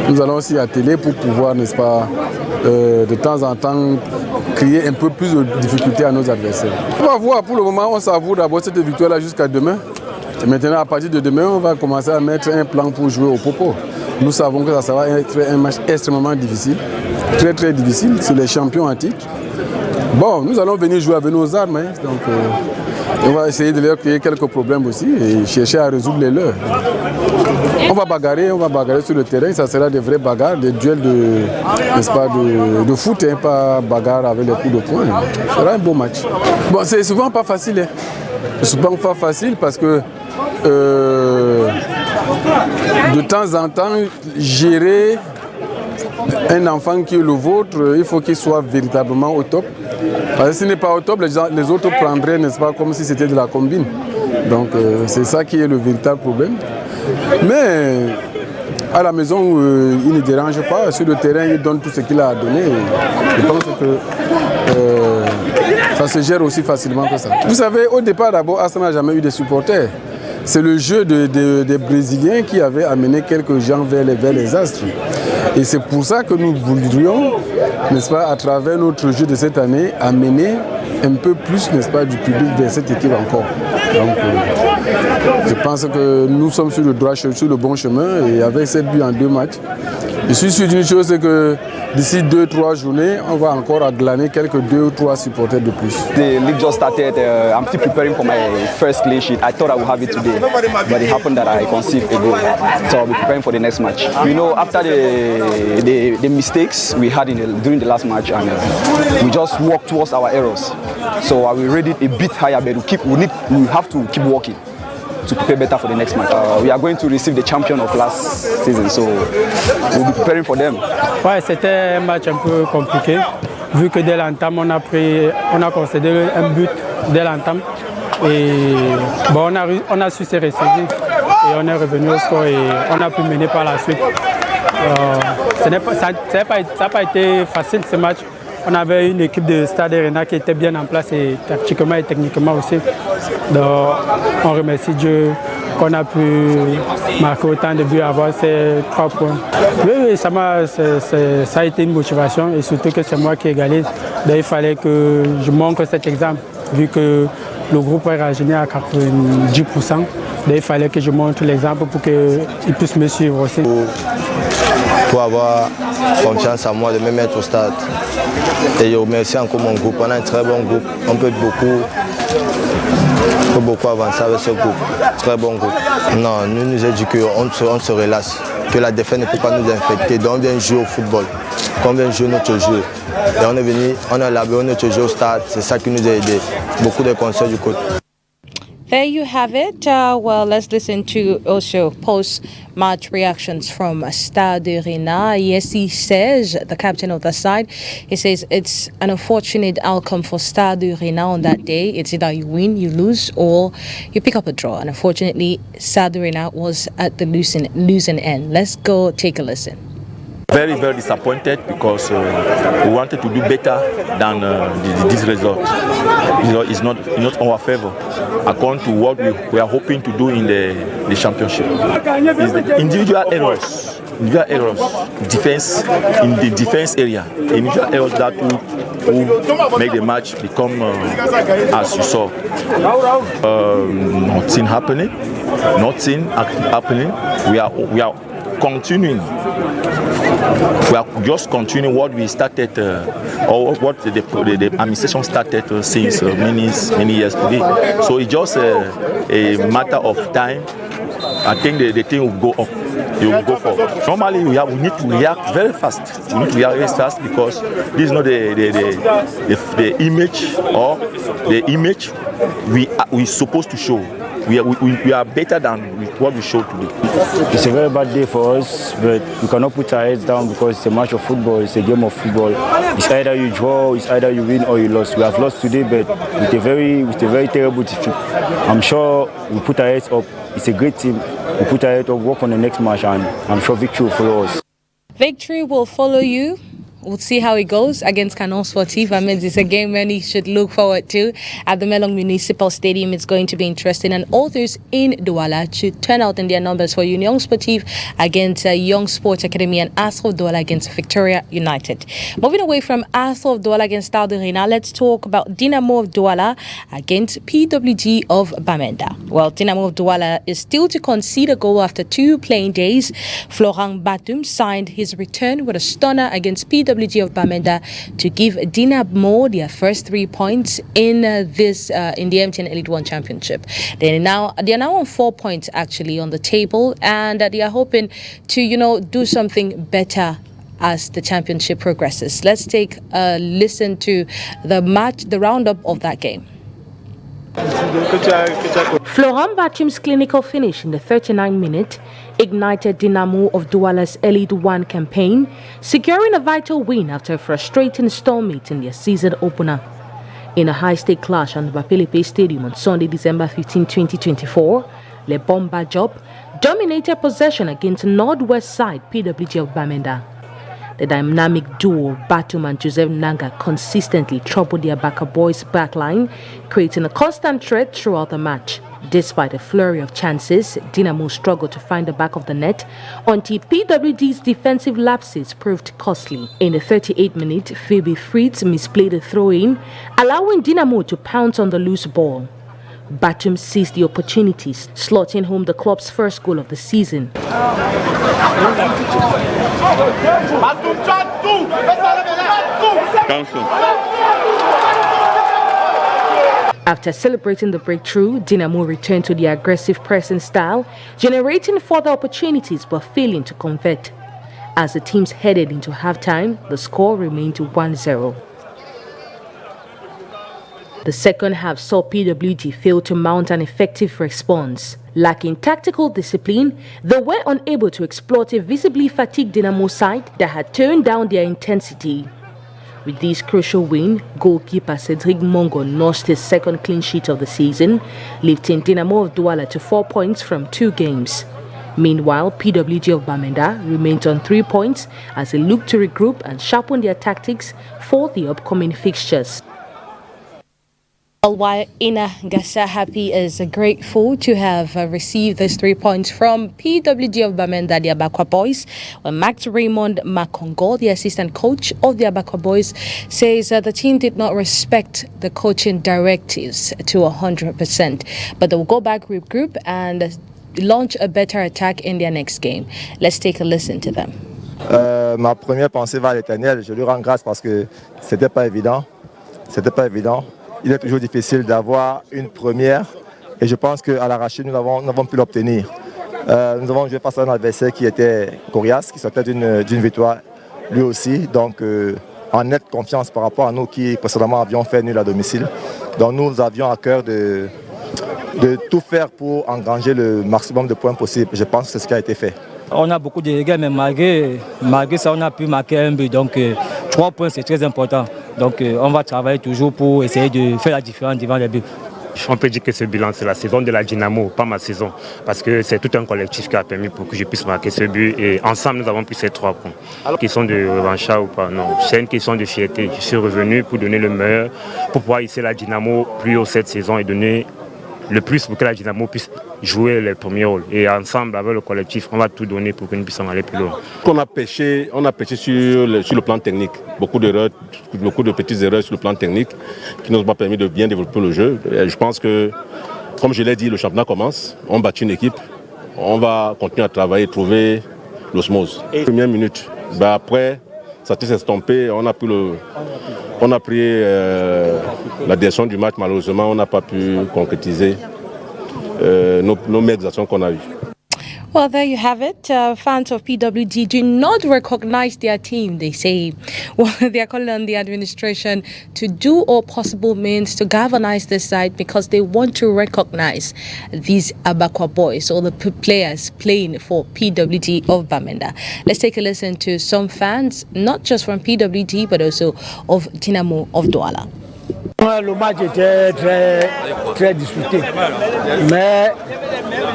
Nous allons aussi atteler pour pouvoir, n'est-ce pas, de temps en temps, créer un peu plus de difficultés à nos adversaires. On va voir, pour le moment, on savoure d'abord cette victoire-là jusqu'à demain. Et maintenant, à partir de demain, on va commencer à mettre un plan pour jouer au Popo. Nous savons que ça va être un match extrêmement difficile, très très difficile, c'est les champions en titre. Bon, nous allons venir jouer avec nos armes, hein, donc on va essayer de leur créer quelques problèmes aussi et chercher à résoudre les leurs. On va bagarrer sur le terrain, ça sera des vraies bagarres, des duels de foot, hein, pas bagarre avec les coups de poing. Ce sera un beau match. Bon, c'est souvent pas facile, hein. C'est souvent pas facile parce que de temps en temps, gérer un enfant qui est le vôtre, il faut qu'il soit véritablement au top. Parce que s'il n'est pas au top, les autres prendraient, n'est-ce pas, comme si c'était de la combine. Donc c'est ça qui est le véritable problème. Mais à la maison, il ne dérange pas. Sur le terrain, il donne tout ce qu'il a à donner. Je pense que ça se gère aussi facilement que ça. Vous savez, au départ, d'abord, Arsenal n'a jamais eu de supporters. C'est le jeu des Brésiliens qui avait amené quelques gens vers les astres. Et c'est pour ça que nous voudrions, n'est-ce pas, à travers notre jeu de cette année, amener un peu plus, n'est-ce pas, du public vers cette équipe encore. Donc, je pense que nous sommes sur le bon chemin et avec 7 buts en 2 matchs. Je suis sûr d'une chose, c'est que d'ici 2-3 journées, on va encore glaner quelques 2 ou 3 supporters de plus. The league just started. I'm still preparing for my first clean sheet. I thought I would have it today, but it happened that I conceived a goal. So I'll be preparing for the next match. You know, after the mistakes we had during the last match, and we just walked towards our errors. So I will rate it a bit higher, but we have to keep working to prepare better for the next match. We are going to receive the champion of last season, so we'll be preparing for them. Ouais, c'était un match un peu compliqué, vu que dès l'entame, on a concédé un but dès l'entame. Et bon, on a su se ressaisir et on est revenu au score et on a pu mener par la suite. Ça n'a pas été facile ce match. On avait une équipe de Stade Arena qui était bien en place et tactiquement et techniquement aussi. Donc on remercie Dieu qu'on a pu marquer autant de buts et avoir ces 3 points. Oui, ça a été une motivation et surtout que c'est moi qui égalise. Donc il fallait que je montre cet exemple vu que le groupe est rajeuni à 90%. Donc il fallait que je montre l'exemple pour qu'ils puissent me suivre aussi. Pour avoir confiance en moi, de me mettre au stade. Et je remercie encore mon groupe. On a un très bon groupe. On peut beaucoup avancer avec ce groupe. Très bon groupe. Non, nous a dit qu'on se relâche, que la défaite ne peut pas nous infecter. Donc on vient jouer au football, qu'on vient jouer notre jeu. Et on est venu, on a élaboré notre jeu au stade. C'est ça qui nous a aidé. Beaucoup de conseils du côté. There you have it. Well, let's listen to also post-match reactions from Stade Arena. Yes, he says, the captain of the side, he says it's an unfortunate outcome for Stade Arena on that day. It's either you win, you lose, or you pick up a draw. And unfortunately, Stade Arena was at the losing end. Let's go take a listen. Very, very disappointed because we wanted to do better than this result. You know, it's not in our favor according to what we are hoping to do in the championship. It's the individual errors, defense in the defense area, individual errors that will make the match become as you saw. Nothing happening. We are continuing. We are just continuing what we started, or what the administration started since many years today. So it's just a matter of time I think the thing will go up. It will go forward. Normally, we need to react very fast. We need to react very fast because this is not the image or the image we supposed to show. We are better than what we showed today. It's a very bad day for us, but we cannot put our heads down because it's a match of football, it's a game of football. It's either you draw, it's either you win or you lose. We have lost today, but with a very terrible defeat. I'm sure we put our heads up. It's a great team. We put our heads up, work on the next match, and I'm sure victory will follow us. Victory will follow you. We'll see how it goes against Canon Sportif. I mean, it's a game many should look forward to at the Melong Municipal Stadium. It's going to be interesting, and all those in Douala should turn out in their numbers for Union Sportif against Young Sports Academy and Astro of Douala against Victoria United. Moving away from Astro of Douala against Stade Rena, let's talk about Dynamo of Douala against PWG of Bamenda. Well, Dynamo of Douala is still to concede a goal after 2 playing days. Florent Batum signed his return with a stunner against PWG of Bamenda to give Dynamo their first 3 points in the MTN Elite 1 Championship. They are now on 4 points actually on the table, and they are hoping to do something better as the championship progresses. Let's take a listen to the roundup of that game. Florent Batum's clinical finish in the 39th minute ignited Dynamo of Douala's Elite 1 campaign, securing a vital win after a frustrating stalemate in their season opener. In a high-stake clash on the Bapelepe Stadium on Sunday, December 15, 2024, Le Bomba Job dominated possession against Northwest side PWG of Bamenda. The dynamic duo Batum and Joseph Nanga consistently troubled their Baka boys' backline, creating a constant threat throughout the match. Despite a flurry of chances, Dynamo struggled to find the back of the net until PWD's defensive lapses proved costly. In the 38th minute, Phoebe Fritz misplayed a throw-in, allowing Dynamo to pounce on the loose ball. Batum seized the opportunities, slotting home the club's first goal of the season. After celebrating the breakthrough, Dynamo returned to the aggressive pressing style, generating further opportunities but failing to convert. As the teams headed into halftime, the score remained 1-0. The second half saw PWG fail to mount an effective response. Lacking tactical discipline, they were unable to exploit a visibly fatigued Dynamo side that had toned down their intensity. With this crucial win, goalkeeper Cedric Mongo notched his second clean sheet of the season, lifting Dynamo of Douala to 4 points from 2 games. Meanwhile, PWG of Bamenda remained on 3 points as they look to regroup and sharpen their tactics for the upcoming fixtures. While Ina Gasa Happy is grateful to have received those 3 points from PWG of Bamenda, the Abakwa Boys, when Max Raymond Makongo, the assistant coach of the Abakwa Boys, says the team did not respect the coaching directives to 100%, but they will go back, regroup, and launch a better attack in their next game. Let's take a listen to them. Ma première pensée va à l'Éternel. Je lui rends grâce parce que c'était pas évident. C'était pas évident. Il est toujours difficile d'avoir une première et je pense qu'à l'arraché, nous avons pu l'obtenir. Nous avons joué face à un adversaire qui était coriace, qui sortait d'une victoire lui aussi. Donc en nette confiance par rapport à nous qui précédemment avions fait nul à domicile. Donc nous avions à cœur de tout faire pour engranger le maximum de points possible. Je pense que c'est ce qui a été fait. On a beaucoup de dégâts, mais malgré ça, on a pu marquer un but. Donc 3 points, c'est très important. Donc on va travailler toujours pour essayer de faire la différence devant les buts. On peut dire que ce bilan, c'est la saison de la Dynamo, pas ma saison. Parce que c'est tout un collectif qui a permis pour que je puisse marquer ce but. Et ensemble, nous avons pris ces 3 points. Question de revanchard ou pas, non. C'est une question de fierté. Je suis revenu pour donner le meilleur, pour pouvoir hisser la Dynamo plus haut cette saison et donner le plus pour que la Dynamo puisse jouer les premiers rôles. Et ensemble, avec le collectif, on va tout donner pour que nous puissions aller plus loin. On a pêché sur le plan technique. Beaucoup d'erreurs, beaucoup de petites erreurs sur le plan technique qui ne nous ont pas permis de bien développer le jeu. Et je pense que, comme je l'ai dit, le championnat commence. On bâtit une équipe. On va continuer à travailler, trouver l'osmose. Première minute. Après, ça s'est estompé. On a pris la direction du match. Malheureusement, on n'a pas pu concrétiser nos meilleures actions qu'on a eues. Well, there you have it. Fans of PWD do not recognize their team, they say. Well, they are calling on the administration to do all possible means to galvanize this side because they want to recognize these Abakwa boys, or the players playing for PWD of Bamenda. Let's take a listen to some fans, not just from PWD, but also of Dinamo of Douala. Le match était très disputé, mais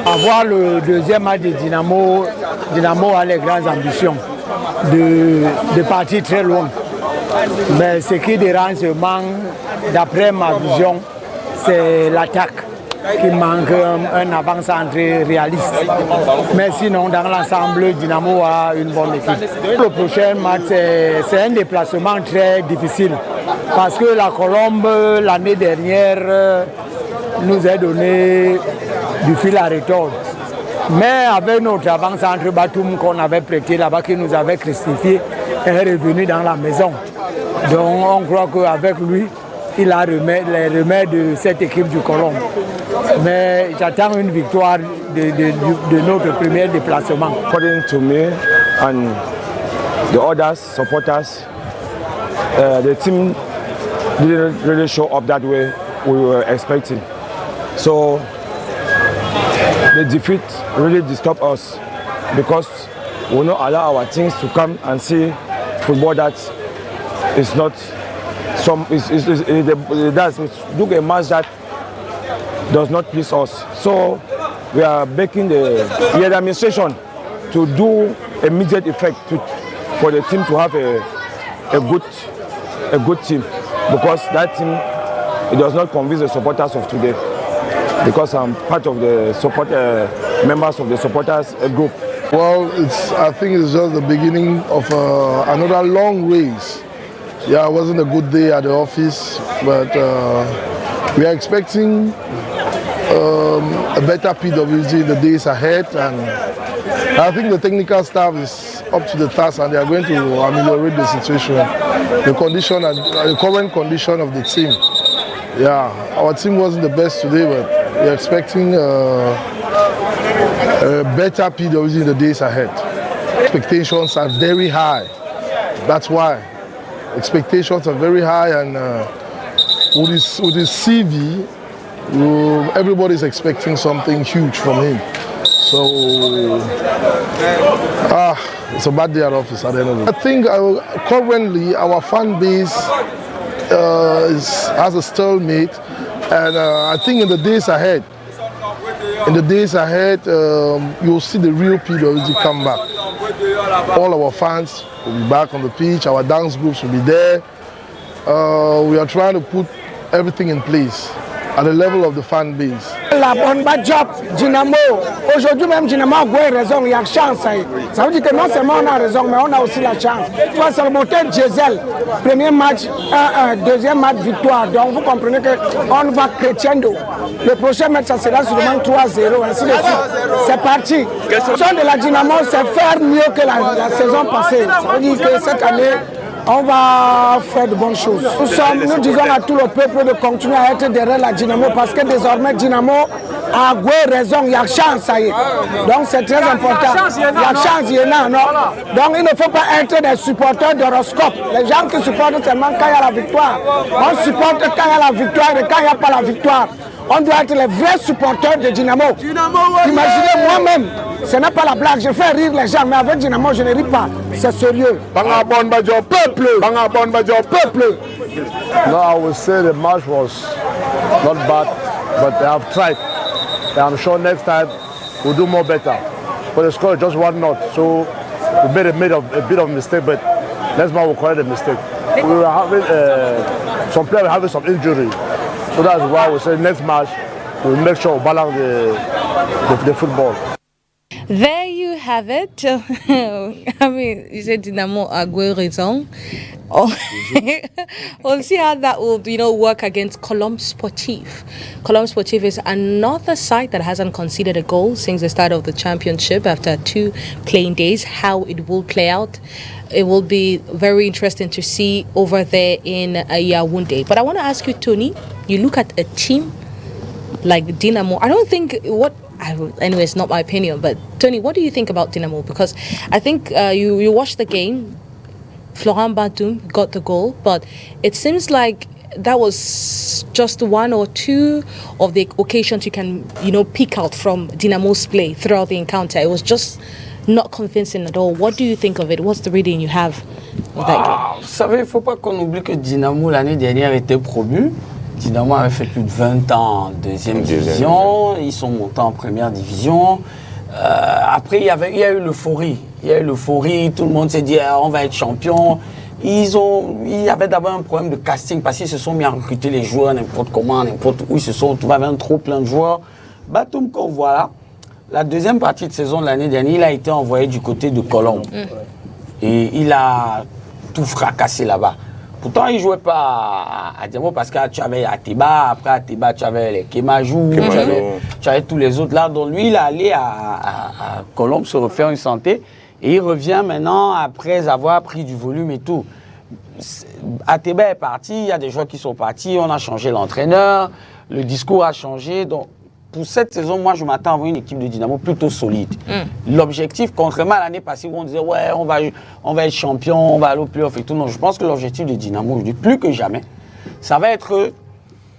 avoir le deuxième match de Dynamo a les grandes ambitions de partir très loin. Mais ce qui dérange seulement, d'après ma vision, c'est l'attaque qui manque un avant-centre réaliste. Mais sinon, dans l'ensemble, Dynamo a une bonne équipe. Le prochain match, c'est un déplacement très difficile. Parce que la Colombe, l'année dernière, nous a donné du fil à retordre. Mais avec notre avant-centre Batum qu'on avait prêté là-bas, qui nous avait christifié, est revenu dans la maison. Donc on croit qu'avec lui, il a les remèdes de cette équipe du Colombe. Mais j'attends une victoire de notre premier déplacement. According to me and the others, supporters, the team didn't really show up that way we were expecting. So the defeat really disturbed us because we don't allow our teams to come and see football that is not look a match that does not please us. So we are begging the administration to do immediate effect for the team to have a good team, because that team, it does not convince the supporters of today, because I'm part of the members of the supporters group. Well, I think it's just the beginning of another long race. Yeah, it wasn't a good day at the office, but we are expecting a better PWG in the days ahead, and I think the technical staff is up to the task and they are going to ameliorate the situation, the condition and the current condition of the team. Yeah, our team wasn't the best today, but we are expecting a better PWG in the days ahead. Expectations are very high. That's why. Expectations are very high, and with his CV, everybody's expecting something huge from him. So, it's a bad day at office at the end of the day. I think currently our fan base has a stalemate, and I think in the days ahead, you'll see the real PWG come back. All our fans will be back on the pitch, our dance groups will be there. We are trying to put everything in place at the level of the fan base. La bonne job, Dynamo. Aujourd'hui même, Dynamo a raison, il y a chance. Ça veut dire que non seulement on a raison, mais on a aussi la chance. Tu vois, c'est le moteur diesel. Premier match, 1-1. Deuxième match, victoire. Donc vous comprenez qu'on va crescendo. Le prochain match, ça sera sûrement 3-0, ainsi de suite. C'est parti. La question de la Dynamo, c'est faire mieux que la saison passée. Ça veut dire que cette année, on va faire de bonnes choses. Nous disons à tout le peuple de continuer à être derrière la Dynamo, parce que désormais Dynamo a raison, il y a chance, ça y est. Donc c'est très important. Il y a chance, il y en a, non. Donc il ne faut pas être des supporters d'horoscope. Les gens qui supportent seulement quand il y a la victoire. On supporte quand il y a la victoire et quand il n'y a pas la victoire. On doit être les vrais supporters de Dynamo. Imaginez moi-même, ce n'est pas la blague, je fais rire les gens, mais avec Dynamo, je ne ris pas. C'est sérieux. Peuple. No, I would say the match was not bad, but they have tried. And I'm sure next time we'll do more better. But the score is just 1-0, so we made a bit of mistake, but next match we'll correct the mistake. We were having some players were having some injury. So that's why we say next match we'll make sure we balance the football. There you have it. I mean, you said Dynamo raison. We'll see how that will, work against Colombe Sportif. Colombe Sportif is another side that hasn't conceded a goal since the start of the championship after 2 playing days. How it will play out, it will be very interesting to see over there in Yaoundé. But I want to ask you, Tony, you look at a team like Dynamo. I don't think what Anyway, it's not my opinion. But Tony, what do you think about Dinamo? Because I think you watched the game. Florent Batum got the goal, but it seems like that was just one or two of the occasions you can, pick out from Dinamo's play throughout the encounter. It was just not convincing at all. What do you think of it? What's the reading you have of that game? Vous savez, il ne faut pas qu'on oublie que Dynamo l'année dernière était promu. Dynamo avait fait plus de 20 ans en deuxième division. Ils sont montés en première division. Après, il y a eu l'euphorie. Tout le monde s'est dit on va être champion. Il y avait d'abord un problème de casting parce qu'ils se sont mis à recruter les joueurs n'importe comment, n'importe où. Ils se sont retrouvés avec trop plein de joueurs. Batum, qu'on voit là, la deuxième partie de saison de l'année dernière, il a été envoyé du côté de Colombe. Et il a tout fracassé là-bas. Pourtant, il ne jouait pas à Dinamo parce que tu avais Ateba, après Ateba, tu avais les Kemajou, tu avais tous les autres là. Donc lui, il est allé à Colombe se refaire une santé et il revient maintenant après avoir pris du volume et tout. Ateba est parti, il y a des joueurs qui sont partis, on a changé l'entraîneur, le discours a changé. Donc pour cette saison, moi, je m'attends à voir une équipe de Dynamo plutôt solide. L'objectif, contrairement à l'année passée où on disait ouais, on va être champion, on va aller au play-off et tout. Non, je pense que l'objectif de Dynamo, je dis plus que jamais, ça va être,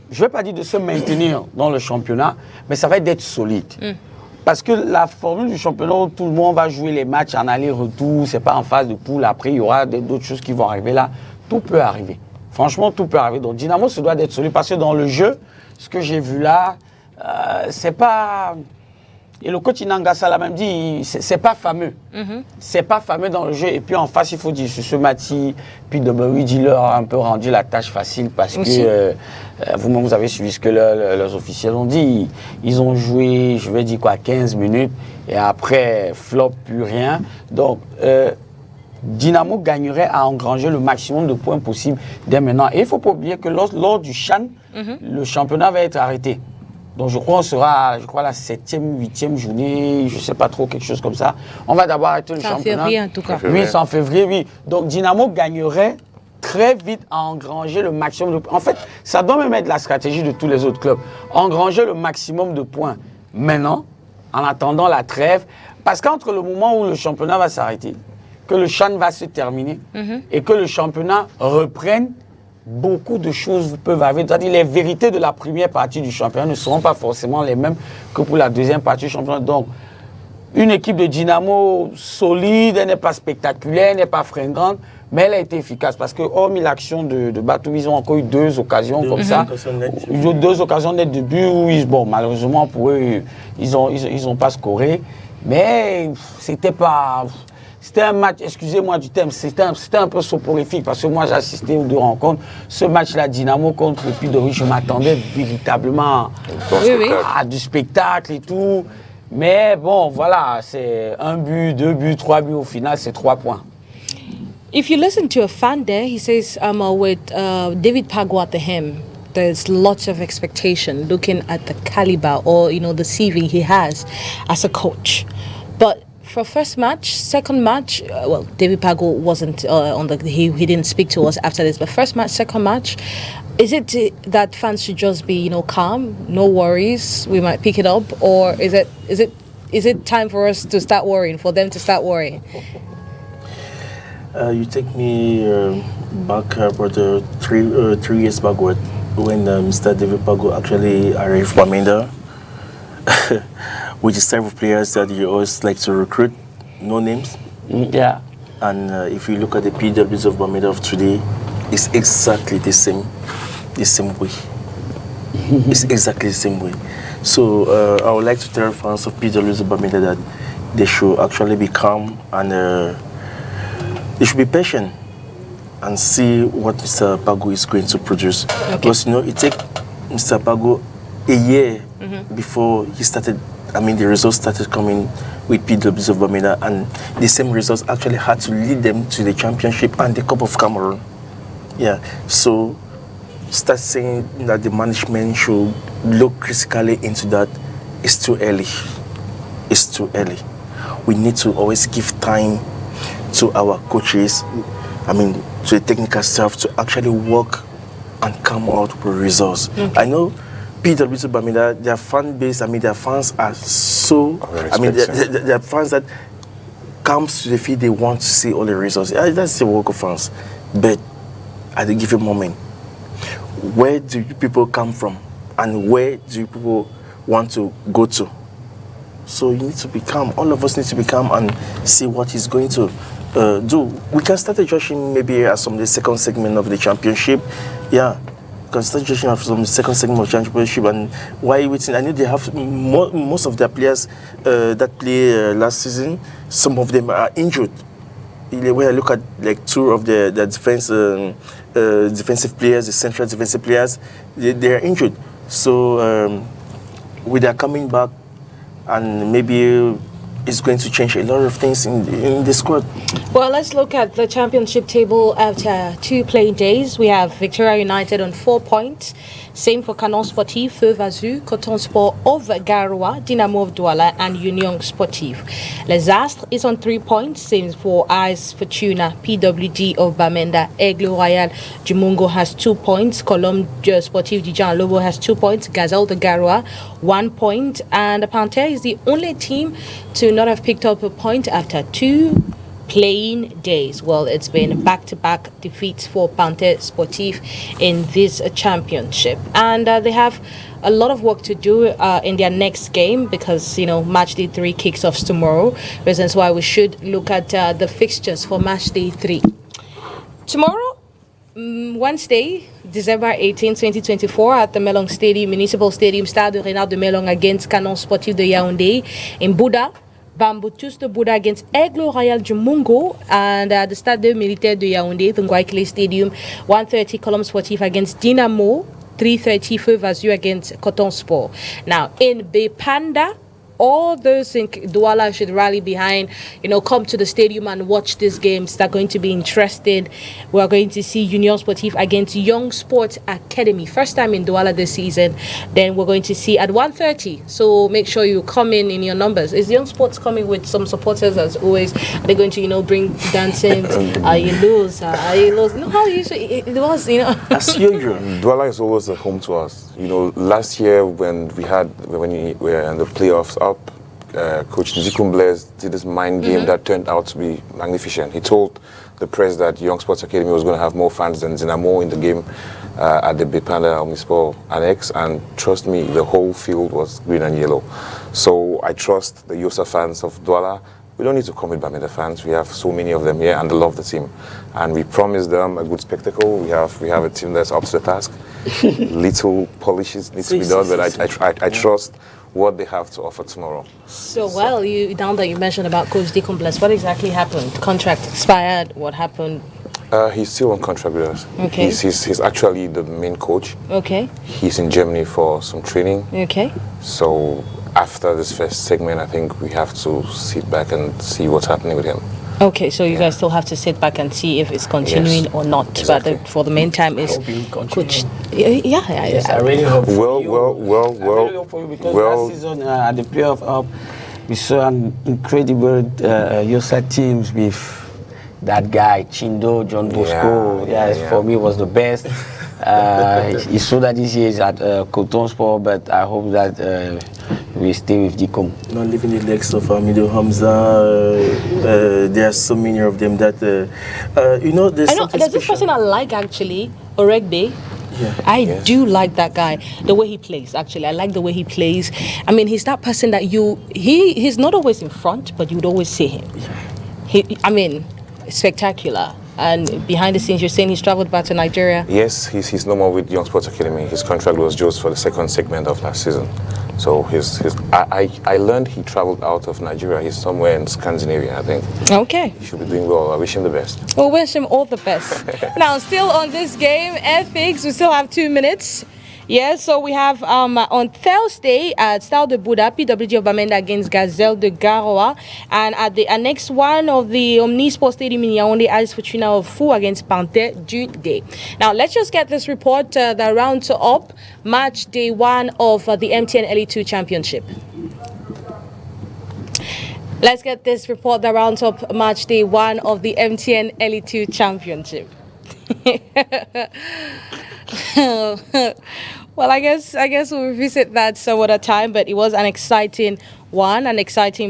je ne vais pas dire de se maintenir dans le championnat, mais ça va être d'être solide. Parce que la formule du championnat où tout le monde va jouer les matchs en aller-retour, c'est pas en phase de poule, après il y aura d'autres choses qui vont arriver là. Tout peut arriver. Franchement, tout peut arriver. Donc Dynamo se doit d'être solide parce que dans le jeu, ce que j'ai vu là, c'est pas... Et le coach Inangasa l'a même dit, c'est pas fameux. C'est pas fameux dans le jeu. Et puis en face, il faut dire, sur ce match-ci, puis il leur a un peu rendu la tâche facile parce que vous-même, vous avez suivi ce que leurs officiels ont dit. Ils ont joué, je vais dire quoi, 15 minutes. Et après, flop, plus rien. Donc, Dynamo gagnerait à engranger le maximum de points possible dès maintenant. Et il ne faut pas oublier que lors du CHAN, le championnat va être arrêté. Donc je crois qu'on sera, la 7e, 8e journée, je ne sais pas trop, quelque chose comme ça. On va d'abord arrêter le championnat. En février en tout cas. Oui, c'est en février, oui. Donc Dynamo gagnerait très vite à engranger le maximum de points. En fait, ça doit même être la stratégie de tous les autres clubs. Engranger le maximum de points maintenant, en attendant la trêve. Parce qu'entre le moment où le championnat va s'arrêter, que le CHAN va se terminer et que le championnat reprenne, beaucoup de choses peuvent arriver. C'est-à-dire les vérités de la première partie du championnat ne seront pas forcément les mêmes que pour la deuxième partie du championnat. Donc, une équipe de Dynamo solide, elle n'est pas spectaculaire, elle n'est pas fringante, mais elle a été efficace. Parce que, hormis l'action de Batum, ils ont encore eu 2 occasions comme ça. Ils ont 2 occasions nettes de but où, malheureusement pour eux, ils ont pas scoré. Mais c'était pas... C'était un match, excusez-moi du terme, c'était un peu soporifique parce que moi j'ai assisté aux 2 rencontres. Ce match-là, Dynamo contre le Puy de Rue, je m'attendais véritablement à du spectacle et tout. Mais bon, voilà, c'est 1 but, 2 buts, 3 buts au final, c'est 3 points. If you listen to a fan there, he says, with David Pagua at the helm, there's lots of expectation looking at the caliber or, the CV he has as a coach. But for first match, second match, David Pago wasn't he didn't speak to us after this, but first match, second match, is it that fans should just be, calm, no worries, we might pick it up, or is it time for us to start worrying, for them to start worrying? You take me back about 3 years backward when Mr. David Pago actually arrived for Bamenda. With the type of players that you always like to recruit, no names. Yeah. And if you look at the PWs of Bamenda of today, it's exactly the same way. It's exactly the same way. So I would like to tell fans of PWs of Bamenda that they should actually be calm and they should be patient and see what Mr. Pago is going to produce. Okay. Because it takes Mr. Pago a year before he started. The results started coming with PWs of Bamenda, and the same results actually had to lead them to the championship and the Cup of Cameroon. Yeah, so start saying that the management should look critically into that. It's too early. It's too early. We need to always give time to our coaches, to the technical staff to actually work and come out with results. Okay. I know PWG Bamenda, their fan base, their fans are so, they're fans that comes to the field, they want to see all the results. That's the work of fans. But at a given moment, where do people come from? And where do people want to go to? So you need to be calm. All of us need to be calm and see what he's going to do. We can start judging maybe as from the second segment of the championship. Yeah, we can start judging from the second segment of the championship. And why waiting? I know they have most of their players that play last season. Some of them are injured. When I look at like two of the defensive players, the central defensive players, they are injured. So with their coming back, and maybe it's going to change a lot of things in the squad. Well, let's look at the championship table after 2 playing days. We have Victoria United on 4 points. Same for Canon Sportif, Feu Vazu, Coton Sport of Garoua, Dynamo of Douala, and Union Sportif. Les Astres is on 3 points. Same for AS Fortuna, PWD of Bamenda. Aigle Royal Jumungo has 2 points. Colombe Sportif Dijan Lobo has 2 points. Gazelle de Garoua, 1 point. And Panthère is the only team to not have picked up a point after 2 playing days. Well, it's been back-to-back defeats for Panthère Sportif in this championship, and they have a lot of work to do in their next game, because match day 3 kicks off tomorrow. Reasons why we should look at the fixtures for match day 3 tomorrow, Wednesday, December 18, 2024, at the Melong Stadium, Municipal Stadium, Stade de Renard de Melong against Canon Sportif de Yaoundé. In Bouddha, Bamboutus de Bouddha against Aigle Royal Jumungo, and the Stade Militaire de Yaoundé, the Ngouaikele Stadium, 1:30 Colombe Sportif against Dynamo, 3:30 Feu Vazu against Coton Sport. Now, in Bepanda, all those in Douala should rally behind, come to the stadium and watch these games. They're going to be interesting. We're going to see Union Sportif against Young Sports Academy. First time in Douala this season. Then we're going to see at 1:30. So make sure you come in your numbers. Is Young Sports coming with some supporters as always? Are they going to, bring dancing? Are you lose? Are you lose? How usually it was, As usual. Douala is always a home to us. Last year when we were in the playoffs up, Coach Nzikum Blaise did this mind game that turned out to be magnificent. He told the press that Young Sports Academy was going to have more fans than Dynamo in the game at the Bepanda Omnisport Annex, and trust me, the whole field was green and yellow. So I trust the Yosa fans of Douala. We don't need to come with Bamenda fans. We have so many of them here, and they love the team. And we promise them a good spectacle. We have a team that's up to the task. Little polishes need to be done, but I trust what they have to offer tomorrow. So, now that you mentioned about Coach Deacon Bless, what exactly happened? Contract expired? What happened? He's still on contract with us. Okay. He's actually the main coach. Okay. He's in Germany for some training. Okay. So after this first segment, I think we have to sit back and see what's happening with him. Okay, so you guys still have to sit back and see if it's continuing or not. Exactly. But for the meantime, is coach. Yes, I really hope for you. I really hope for you, because last season at the playoff up, we saw an incredible USAT teams with that guy Chindo, John Bosco. For me was the best. He saw that this year is at Coton Sport, but I hope that we stay with Dicom. Not leaving the legs of Amido Hamza. There are so many of them that there's this person I like actually, Oregbe. Yeah. I do like that guy, the way he plays. Actually, I like the way he plays. I mean, he's that person that he's not always in front, but you'd always see him. Spectacular. And behind the scenes, you're saying he's traveled back to Nigeria? Yes, he's no more with Young Sports Academy. His contract was just for the second segment of last season. So I learned he traveled out of Nigeria. He's somewhere in Scandinavia, I think. Okay. He should be doing well. I wish him the best. We'll wish him all the best. Now, still on this game, ethics, we still have 2 minutes. Yes, so we have on Thursday at Stade de Bouddha, PWG of Bamenda against Gazelle de Garoua, and at the next one of the Omnisport Stadium in Yaoundé, AS Fortuna of Fou against Panthère Day. Now, let's just get this report that rounds up match day 1 of the MTN LE2 Championship. Let's get this report that rounds up match day 1 of the MTN LE2 Championship. Well, I guess we'll revisit that some other time, but it was an exciting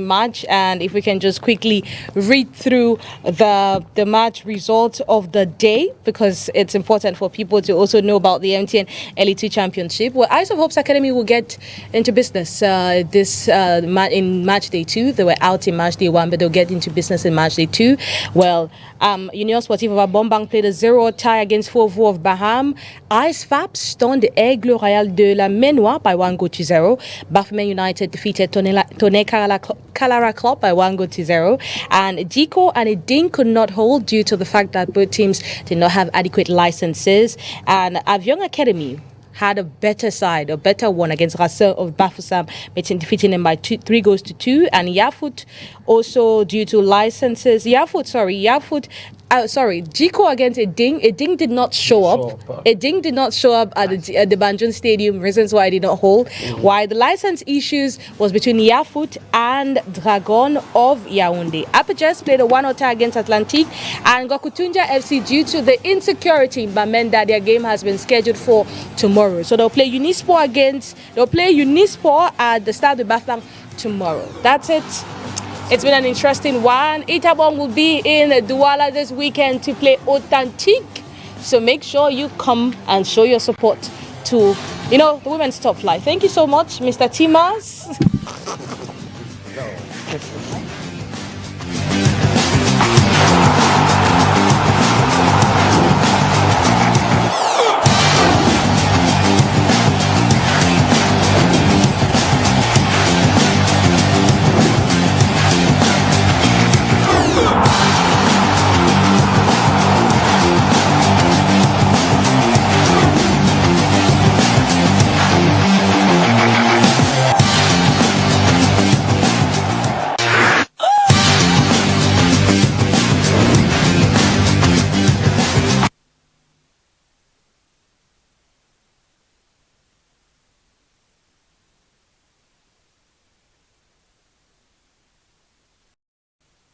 match, and if we can just quickly read through the match results of the day, because it's important for people to also know about the MTN Elite Championship. Well, Eyes of Hopes Academy will get into business in match day 2. They were out in match day 1, but they'll get into business in match day 2. Well, Union Sportive of Abombang played a 0 tie against Fovo of Baham. Ice Fab stunned Aigle Royal de la Menoir by 1-0. Bafoumen United defeated Tonne Calara Club by 1-0. And Jico and Edin could not hold due to the fact that both teams did not have adequate licenses. And Avion Academy had a better one against Rasa of Bafoussam, defeating them by 3-2. And Yafut also due to licenses. Jico against Eding. Eding did not show up. Eding did not show up at the Banjun Stadium, reasons why I did not hold. Why the license issues was between Yafut and Dragon of Yaoundé. Apaches played a 1-0 tie against Atlantique, and Gokutunja FC, due to the insecurity in Bamenda, their game has been scheduled for tomorrow. So they'll play Unisport at the Stade de Bafang tomorrow. That's it. It's been an interesting one. Itabong will be in Douala this weekend to play Authentique. So make sure you come and show your support to, the women's top flight. Thank you so much, Mr. Timas.